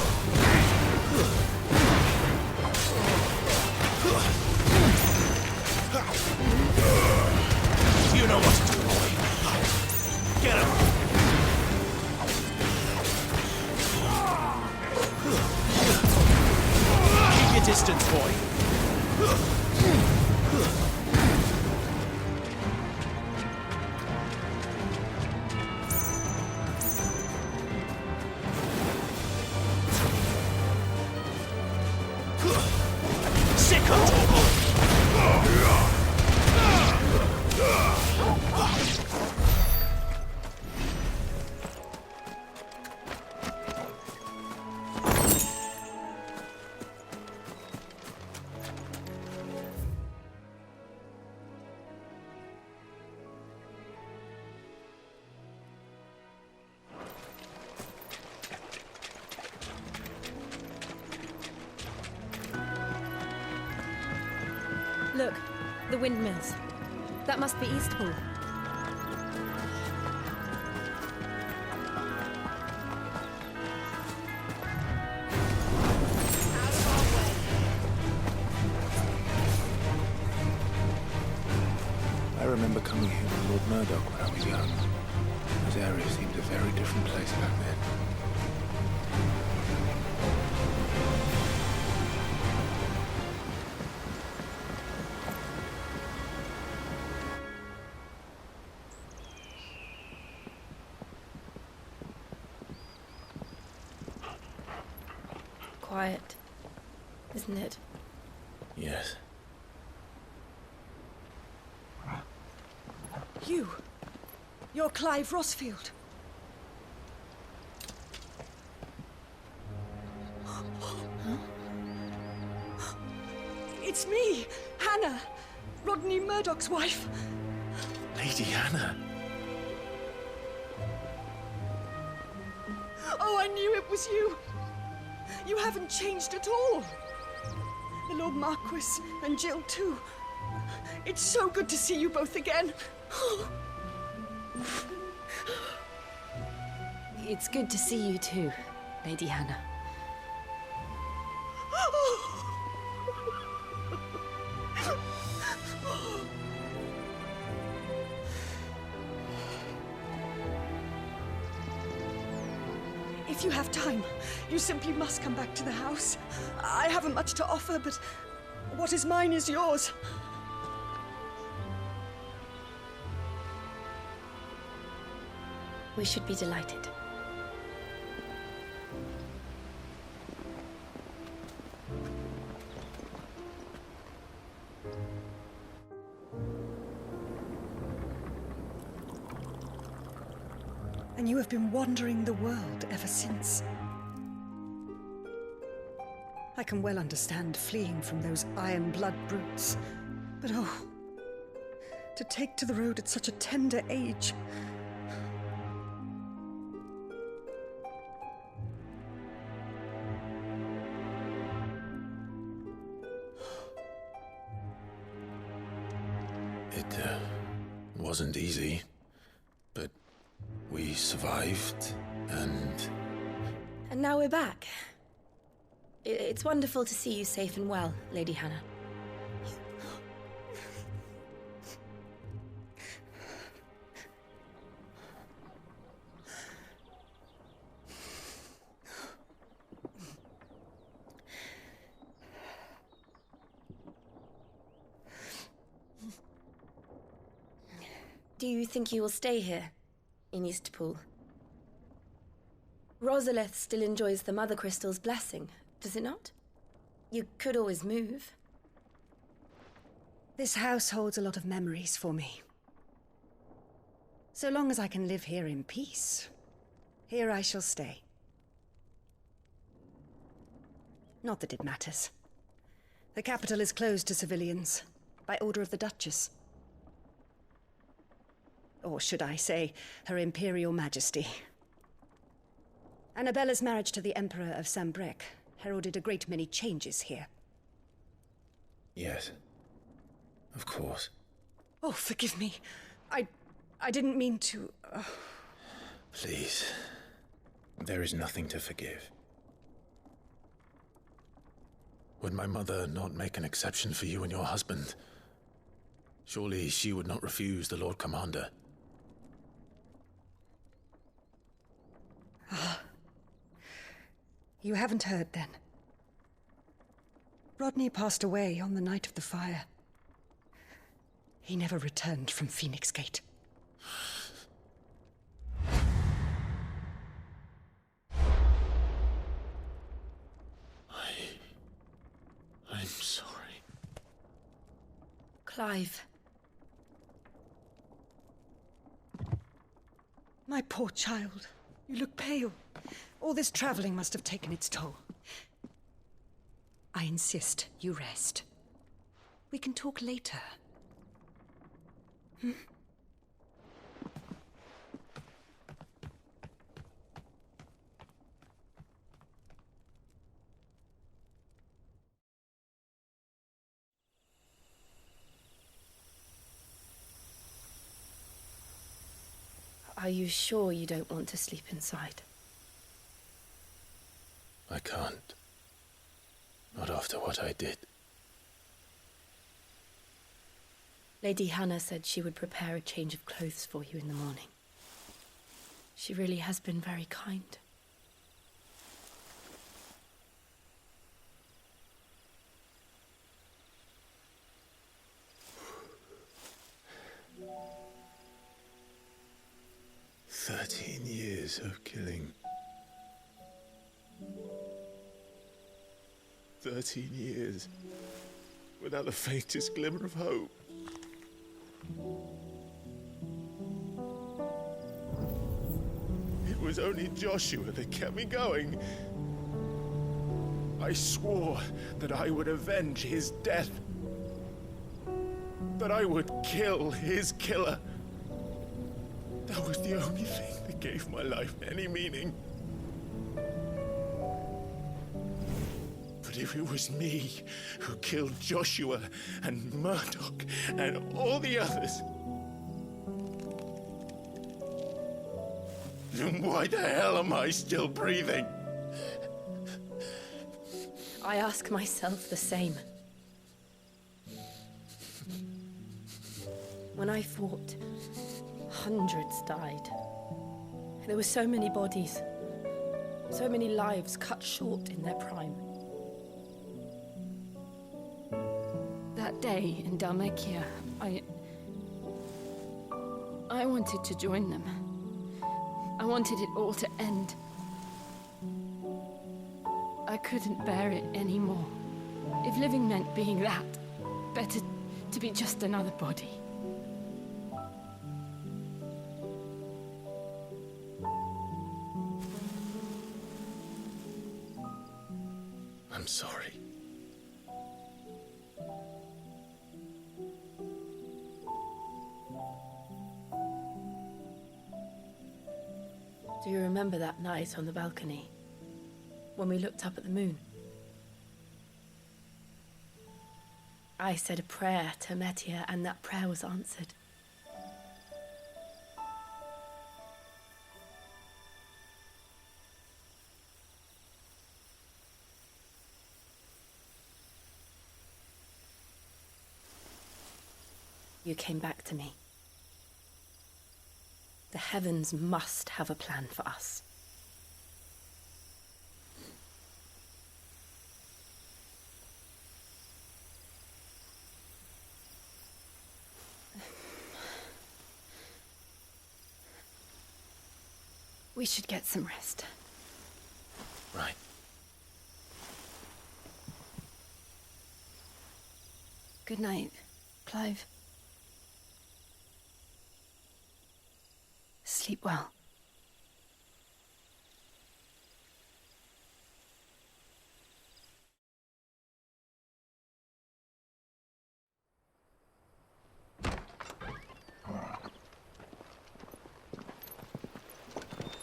the windmills. That must be Eastpool. I remember coming here with Lord Murdoch when I was young. This area seemed a very different place back then. Quiet, isn't it? Yes. You're Clive Rossfield. It's me, Hannah, Rodney Murdoch's wife. Lady Hannah. Oh, I knew it was you. You haven't changed at all. The Lord Marquis and Jill too. It's so good to see you both again. It's good to see you too, Lady Hannah. If you have time, you simply must come back to the house. I haven't much to offer, but what is mine is yours. We should be delighted. And you have been wandering the world ever since. I can well understand fleeing from those iron blood brutes, but oh, to take to the road at such a tender age. It wasn't easy, but we survived, and... And now we're back. It's wonderful to see you safe and well, Lady Hannah. Do you think you will stay here, in Eastpool? Rosalith still enjoys the Mother Crystal's blessing, does it not? You could always move. This house holds a lot of memories for me. So long as I can live here in peace, here I shall stay. Not that it matters. The capital is closed to civilians, by order of the Duchess. Or should I say, Her Imperial Majesty. Annabella's marriage to the Emperor of Sambrec heralded a great many changes here. Yes. Of course. Oh, forgive me. I didn't mean to... Please. There is nothing to forgive. Would my mother not make an exception for you and your husband? Surely she would not refuse the Lord Commander. You haven't heard, then. Rodney passed away on the night of the fire. He never returned from Phoenix Gate. I'm sorry. Clive. My poor child. You look pale. All this traveling must have taken its toll. I insist you rest. We can talk later. Hmm? Are you sure you don't want to sleep inside? I can't. Not after what I did. Lady Hannah said she would prepare a change of clothes for you in the morning. She really has been very kind. Years of killing. 13 years without the faintest glimmer of hope. It was only Joshua that kept me going. I swore that I would avenge his death. That I would kill his killer. That was the only thing that gave my life any meaning. But if it was me who killed Joshua and Murdoch and all the others, then why the hell am I still breathing? I ask myself the same. When I fought, hundreds died. There were so many bodies, so many lives cut short in their prime. That day in Dalmekia, I wanted to join them. I wanted it all to end. I couldn't bear it anymore. If living meant being that, better to be just another body. I'm sorry. Do you remember that night on the balcony, when we looked up at the moon? I said a prayer to Metia, and that prayer was answered. You came back to me. The heavens must have a plan for us. We should get some rest. Right. Good night, Clive. Sleep well.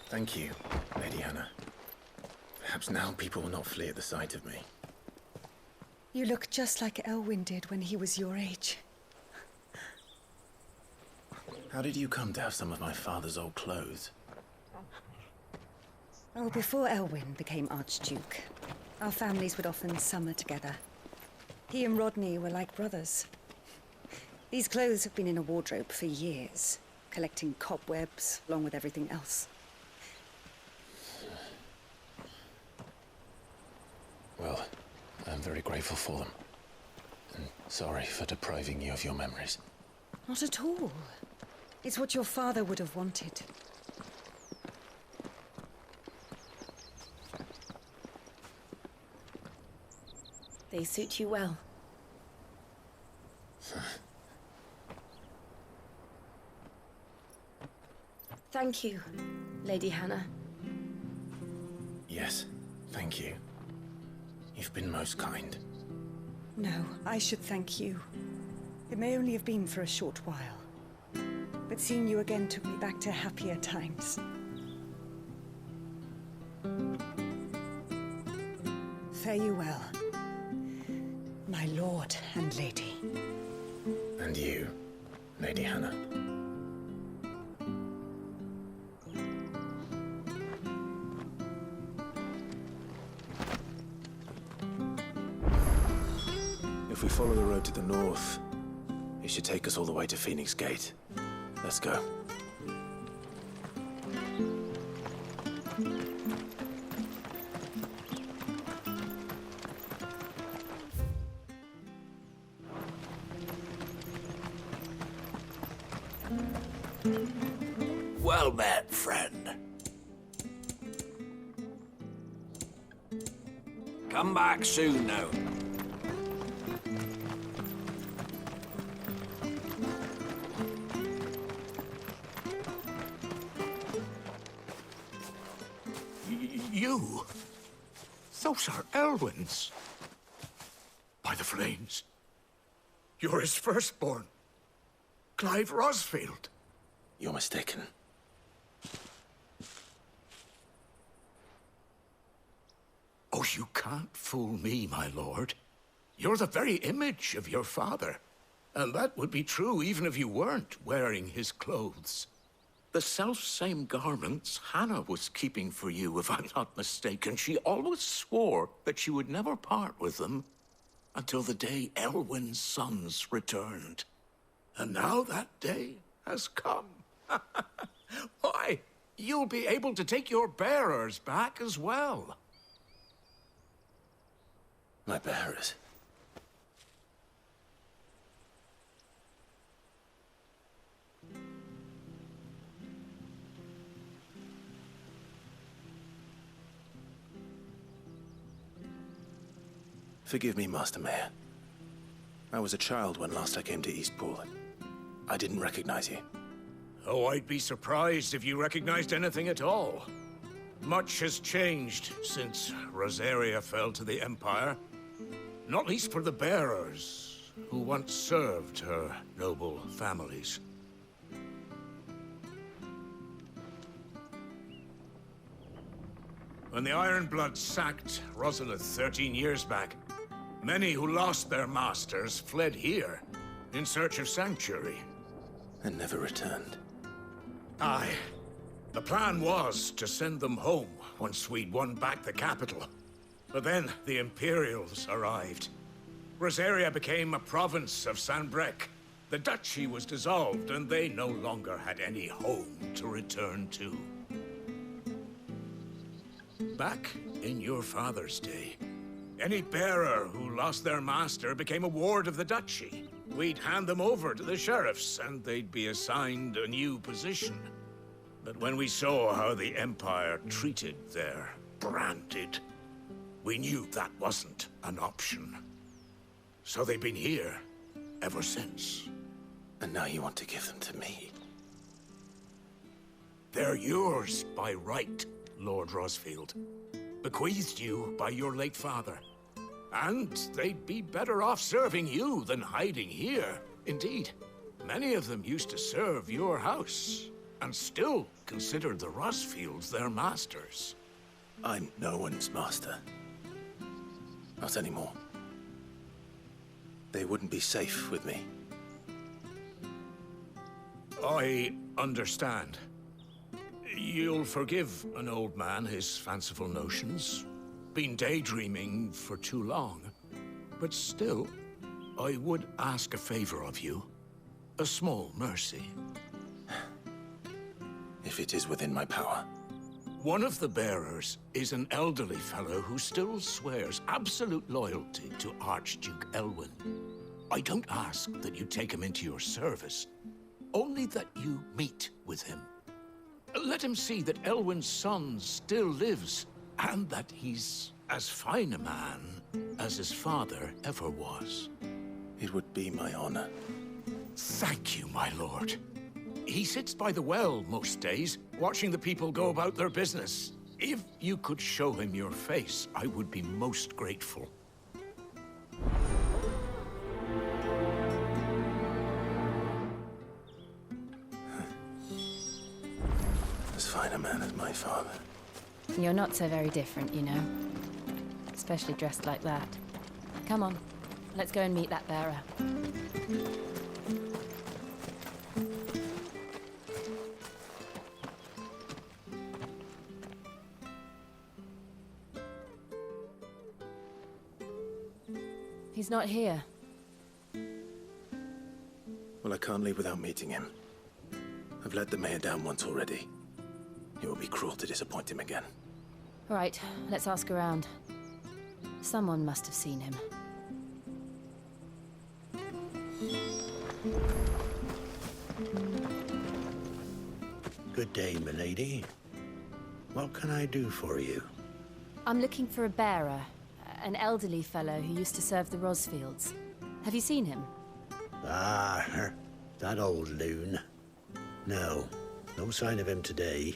Thank you, Lady Hannah. Perhaps now people will not flee at the sight of me. You look just like Elwyn did when he was your age. How did you come to have some of my father's old clothes? Oh, before Elwyn became Archduke, our families would often summer together. He and Rodney were like brothers. These clothes have been in a wardrobe for years, collecting cobwebs along with everything else. Well, I'm very grateful for them. And sorry for depriving you of your memories. Not at all. It's what your father would have wanted. They suit you well. Thank you, Lady Hannah. Yes, thank you. You've been most kind. No, I should thank you. It may only have been for a short while, but seeing you again took me back to happier times. Fare you well, my lord and lady. And you, Lady Hannah. follow the road to the north. It should take us all the way to Phoenix Gate. Let's go. Well met, friend. Come back soon now. You? Those are Elwyn's. By the flames. You're his firstborn. Clive Rosfield. You're mistaken. Oh, you can't fool me, my lord. You're the very image of your father. And that would be true even if you weren't wearing his clothes. The self-same garments Hannah was keeping for you, if I'm not mistaken. She always swore that she would never part with them until the day Elwyn's sons returned. And now that day has come. Why, you'll be able to take your bearers back as well. My bearers? Forgive me, Master Mayor. I was a child when last I came to Eastpool. I didn't recognize you. Oh, I'd be surprised if you recognized anything at all. Much has changed since Rosaria fell to the Empire. Not least for the bearers, who once served her noble families. When the Ironbloods sacked Rosalith 13 years back, many who lost their masters fled here in search of sanctuary. And never returned. Aye. The plan was to send them home once we'd won back the capital. But then the Imperials arrived. Rosaria became a province of Sanbreque. The duchy was dissolved, and they no longer had any home to return to. Back in your father's day, any bearer who lost their master became a ward of the duchy. We'd hand them over to the sheriffs, and they'd be assigned a new position. But when we saw how the Empire treated their branded, we knew that wasn't an option. So they've been here ever since. And now you want to give them to me? They're yours by right, Lord Rosfield. Bequeathed you by your late father. And they'd be better off serving you than hiding here. Indeed, many of them used to serve your house, and still considered the Rosfields their masters. I'm no one's master. Not anymore. They wouldn't be safe with me. I understand. You'll forgive an old man his fanciful notions. Been daydreaming for too long. But still, I would ask a favor of you. A small mercy. If it is within my power. One of the bearers is an elderly fellow who still swears absolute loyalty to Archduke Elwyn. I don't ask that you take him into your service, only that you meet with him. Let him see that Elwyn's son still lives, and that he's as fine a man as his father ever was. It would be my honor. Thank you, my lord. He sits by the well most days, watching the people go about their business. If you could show him your face, I would be most grateful. As fine a man as my father. You're not so very different, you know. Especially dressed like that. Come on, let's go and meet that bearer. He's not here. can't leave without meeting him. I've let the mayor down once already. It would be cruel to disappoint him again. Right, let's ask around. Someone must have seen him. Good day, milady. What can I do for you? I'm looking for a bearer, an elderly fellow who used to serve the Rosfields. Have you seen him? Ah, that old loon. No sign of him today.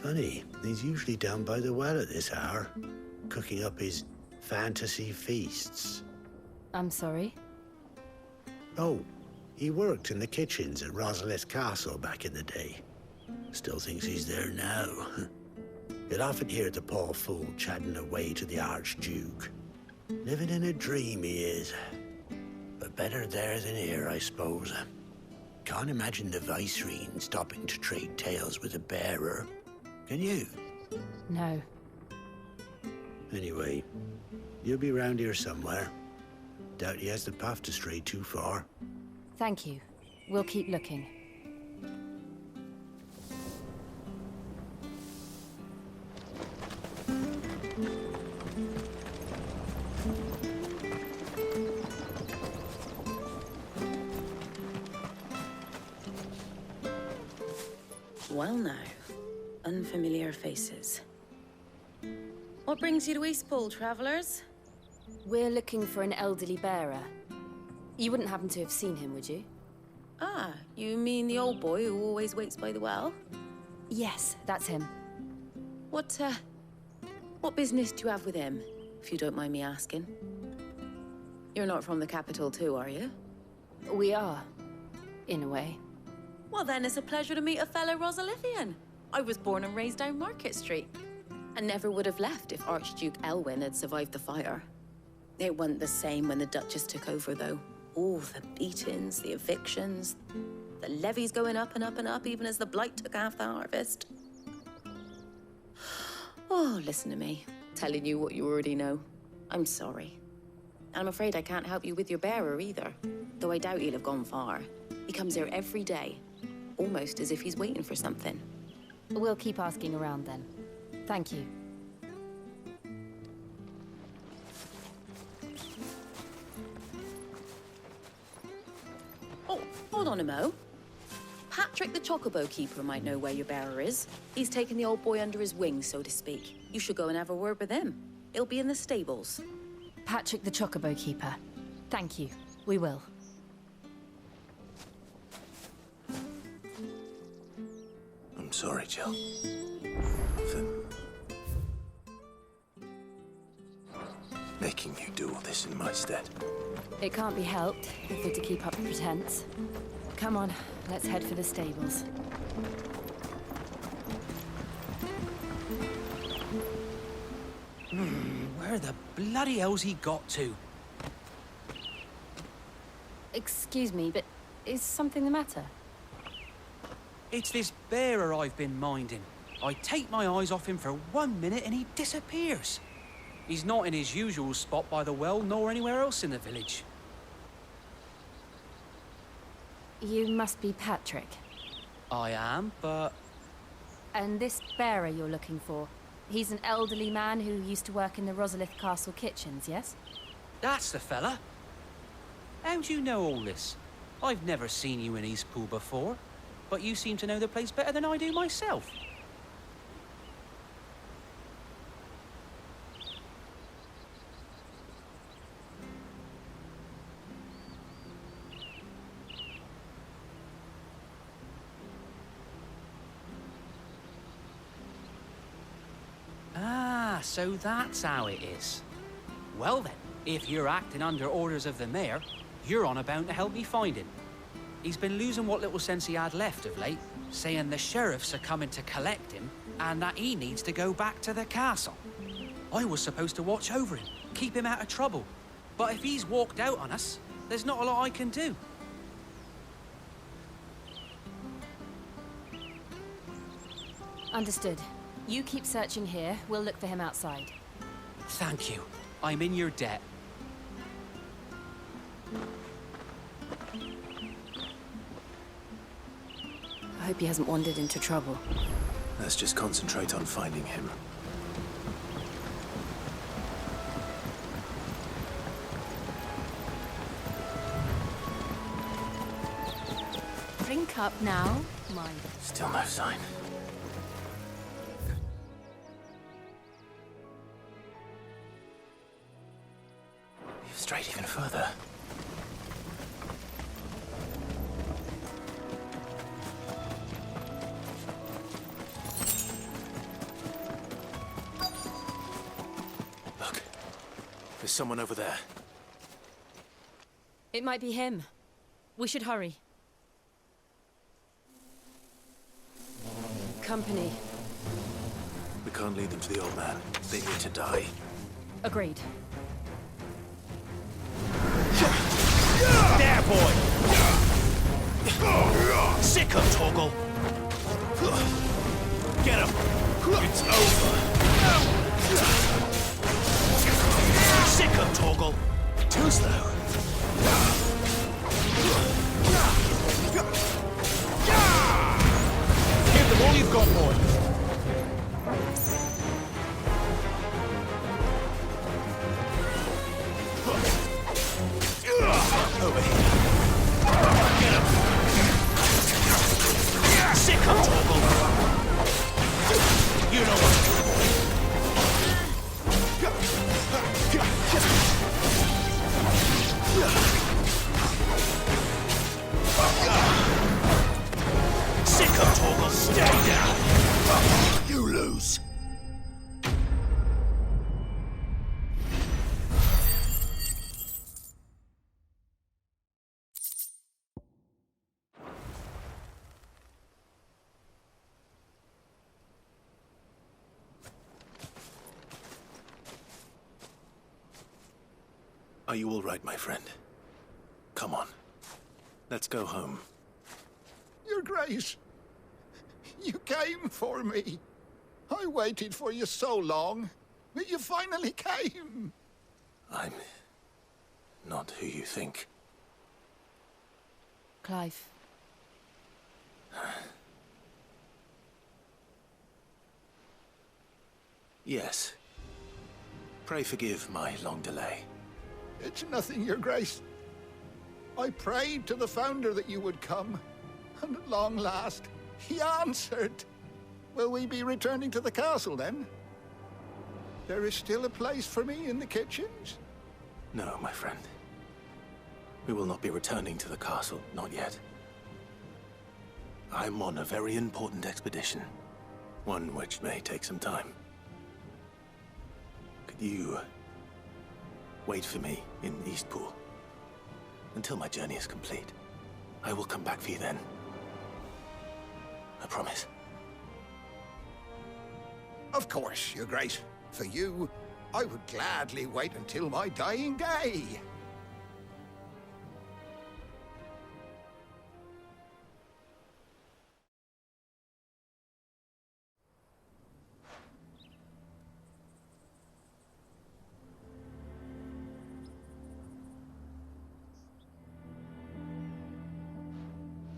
Funny, he's usually down by the well at this hour, cooking up his fantasy feasts. I'm sorry? Oh, he worked in the kitchens at Rosalith Castle back in the day. Still thinks he's there now. You'd often hear the poor fool chatting away to the Archduke. Living in a dream he is. But better there than here, I suppose. Can't imagine the Vicereine stopping to trade tales with a bearer. Can you? No. Anyway, you'll be round here somewhere. Doubt he has the path to stray too far. Thank you. We'll keep looking. Well now, unfamiliar faces. What brings you to Eastpool, travellers? We're looking for an elderly bearer. You wouldn't happen to have seen him, would you? Ah, you mean the old boy who always waits by the well? Yes, that's him. What business do you have with him, if you don't mind me asking? You're not from the capital too, are you? We are, in a way. Well then, it's a pleasure to meet a fellow Rosalithian. I was born and raised down Market Street. And never would have left if Archduke Elwyn had survived the fire. It wasn't the same when the Duchess took over, though. All the beatings, the evictions, the levies going up and up and up, even as the blight took half the harvest. Oh, listen to me, telling you what you already know. I'm sorry. I'm afraid I can't help you with your bearer either, though I doubt he'll have gone far. He comes here every day, almost as if he's waiting for something. We'll keep asking around then. Thank you. Oh, hold on a mo. Patrick the Chocobo Keeper might know where your bearer is. He's taken the old boy under his wing, so to speak. You should go and have a word with him. He'll be in the stables. Patrick the Chocobo Keeper. Thank you. We will. I'm sorry, Jill. For making you do all this in my stead. It can't be helped if we're to keep up the pretense. Come on, let's head for the stables. Where the bloody hell's he got to? Excuse me, but is something the matter? It's this bearer I've been minding. I take my eyes off him for 1 minute and he disappears. He's not in his usual spot by the well, nor anywhere else in the village. You must be Patrick. I am, but... And this bearer you're looking for, he's an elderly man who used to work in the Rosalith Castle kitchens, yes? That's the fella. How do you know all this? I've never seen you in Eastpool before, but you seem to know the place better than I do myself. Ah, so that's how it is. Well then, if you're acting under orders of the mayor, you're on about to help me find him. He's been losing what little sense he had left of late, saying the sheriffs are coming to collect him and that he needs to go back to the castle. I was supposed to watch over him, keep him out of trouble. But if he's walked out on us, there's not a lot I can do. Understood. You keep searching here, we'll look for him outside. Thank you. I'm in your debt. hope he hasn't wandered into trouble. Let's just concentrate on finding him. Drink up now, my... Still no sign. You've strayed even further. Look, there's someone over there. It might be him. We should hurry. Company. We can't lead them to the old man. They need to die. Agreed. There, boy! Sick of Torgal! Get him! It's over! Sick of Torgal! Too slow! Give them all you've got, boy! Over here. Get him! Sick of Torgal! You know what to do, boy. Sick of Torgal! Stay down! You lose! Are you all right, my friend? Come on. Let's go home. Your Grace, you came for me. I waited for you so long, but you finally came. I'm not who you think. Clive. Yes. Pray forgive my long delay. It's nothing, Your Grace. I prayed to the Founder that you would come, and at long last, he answered. Will we be returning to the castle, then? There is still a place for me in the kitchens? No, my friend. We will not be returning to the castle, not yet. I'm on a very important expedition, one which may take some time. Could you wait for me in Eastpool until my journey is complete? I will come back for you then. I promise. Of course, Your Grace. For you, I would gladly wait until my dying day.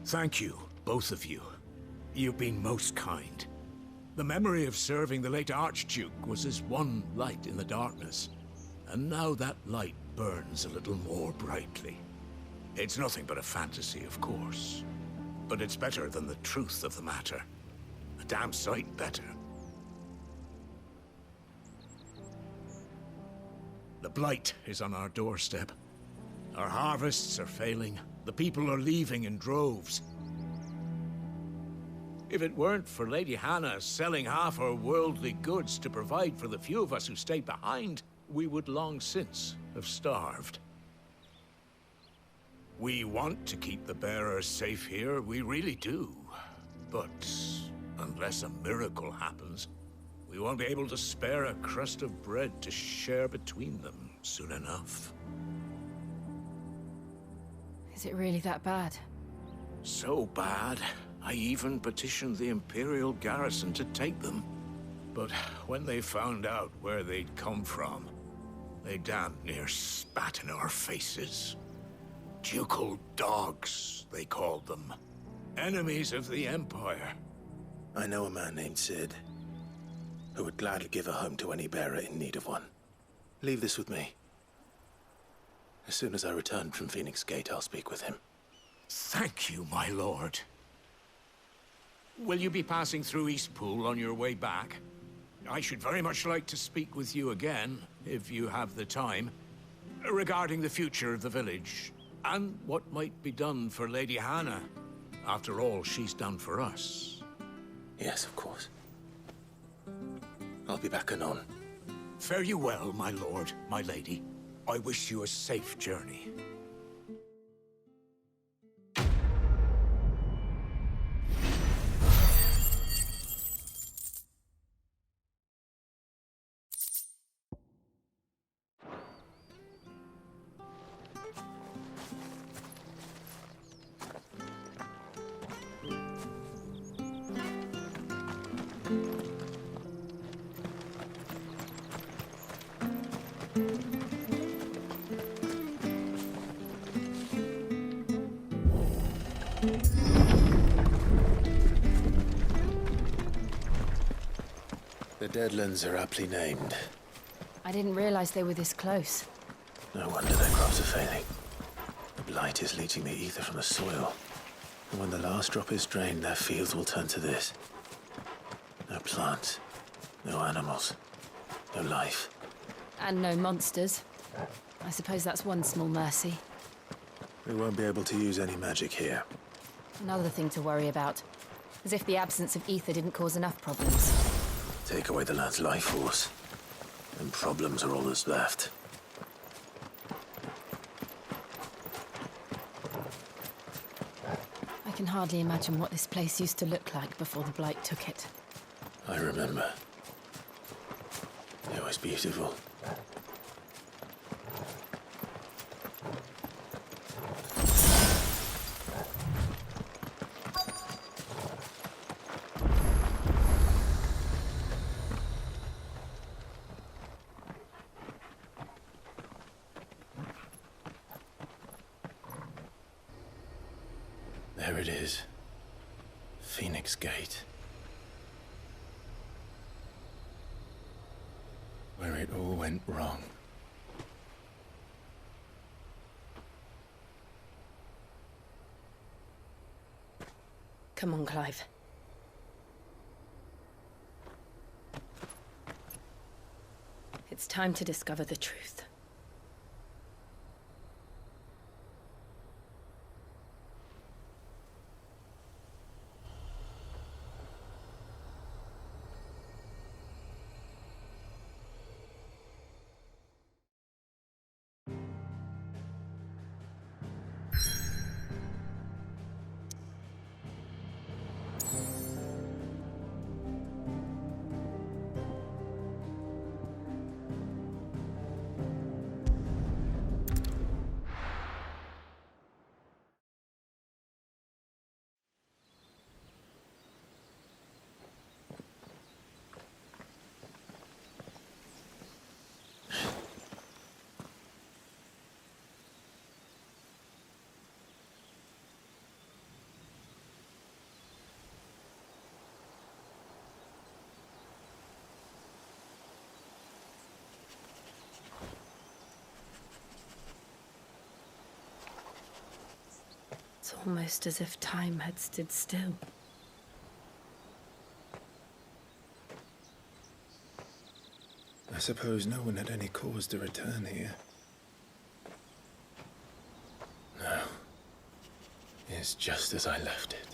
Thank you, both of you. You've been most kind. The memory of serving the late Archduke was as one light in the darkness, and now that light burns a little more brightly. It's nothing but a fantasy, of course, but it's better than the truth of the matter. A damn sight better. The blight is on our doorstep. Our harvests are failing. The people are leaving in droves. If it weren't for Lady Hannah selling half her worldly goods to provide for the few of us who stayed behind, we would long since have starved. We want to keep the bearers safe here, we really do. But unless a miracle happens, we won't be able to spare a crust of bread to share between them soon enough. Is it really that bad? So bad, I even petitioned the Imperial garrison to take them. But when they found out where they'd come from, they damn near spat in our faces. Ducal dogs, they called them. Enemies of the Empire. I know a man named Sid, who would gladly give a home to any bearer in need of one. Leave this with me. As soon as I return from Phoenix Gate, I'll speak with him. Thank you, my lord. Will you be passing through Eastpool on your way back? I should very much like to speak with you again, if you have the time, regarding the future of the village, and what might be done for Lady Hannah. After all she's done for us. Yes, of course. I'll be back anon. Fare you well, my lord, my lady. I wish you a safe journey. The Deadlands are aptly named. I didn't realize they were this close. No wonder their crops are failing. The blight is leaching the ether from the soil. And when the last drop is drained, their fields will turn to this. No plants, no animals, no life. And no monsters. I suppose that's one small mercy. We won't be able to use any magic here. Another thing to worry about. As if the absence of ether didn't cause enough problems. Take away the lad's life force, and problems are all that's left. I can hardly imagine what this place used to look like before the Blight took it. I remember. It was beautiful. There it is. Phoenix Gate. Where it all went wrong. Come on, Clive. It's time to discover the truth. It's almost as if time had stood still. I suppose no one had any cause to return here. No. It's just as I left it.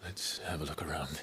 Let's have a look around.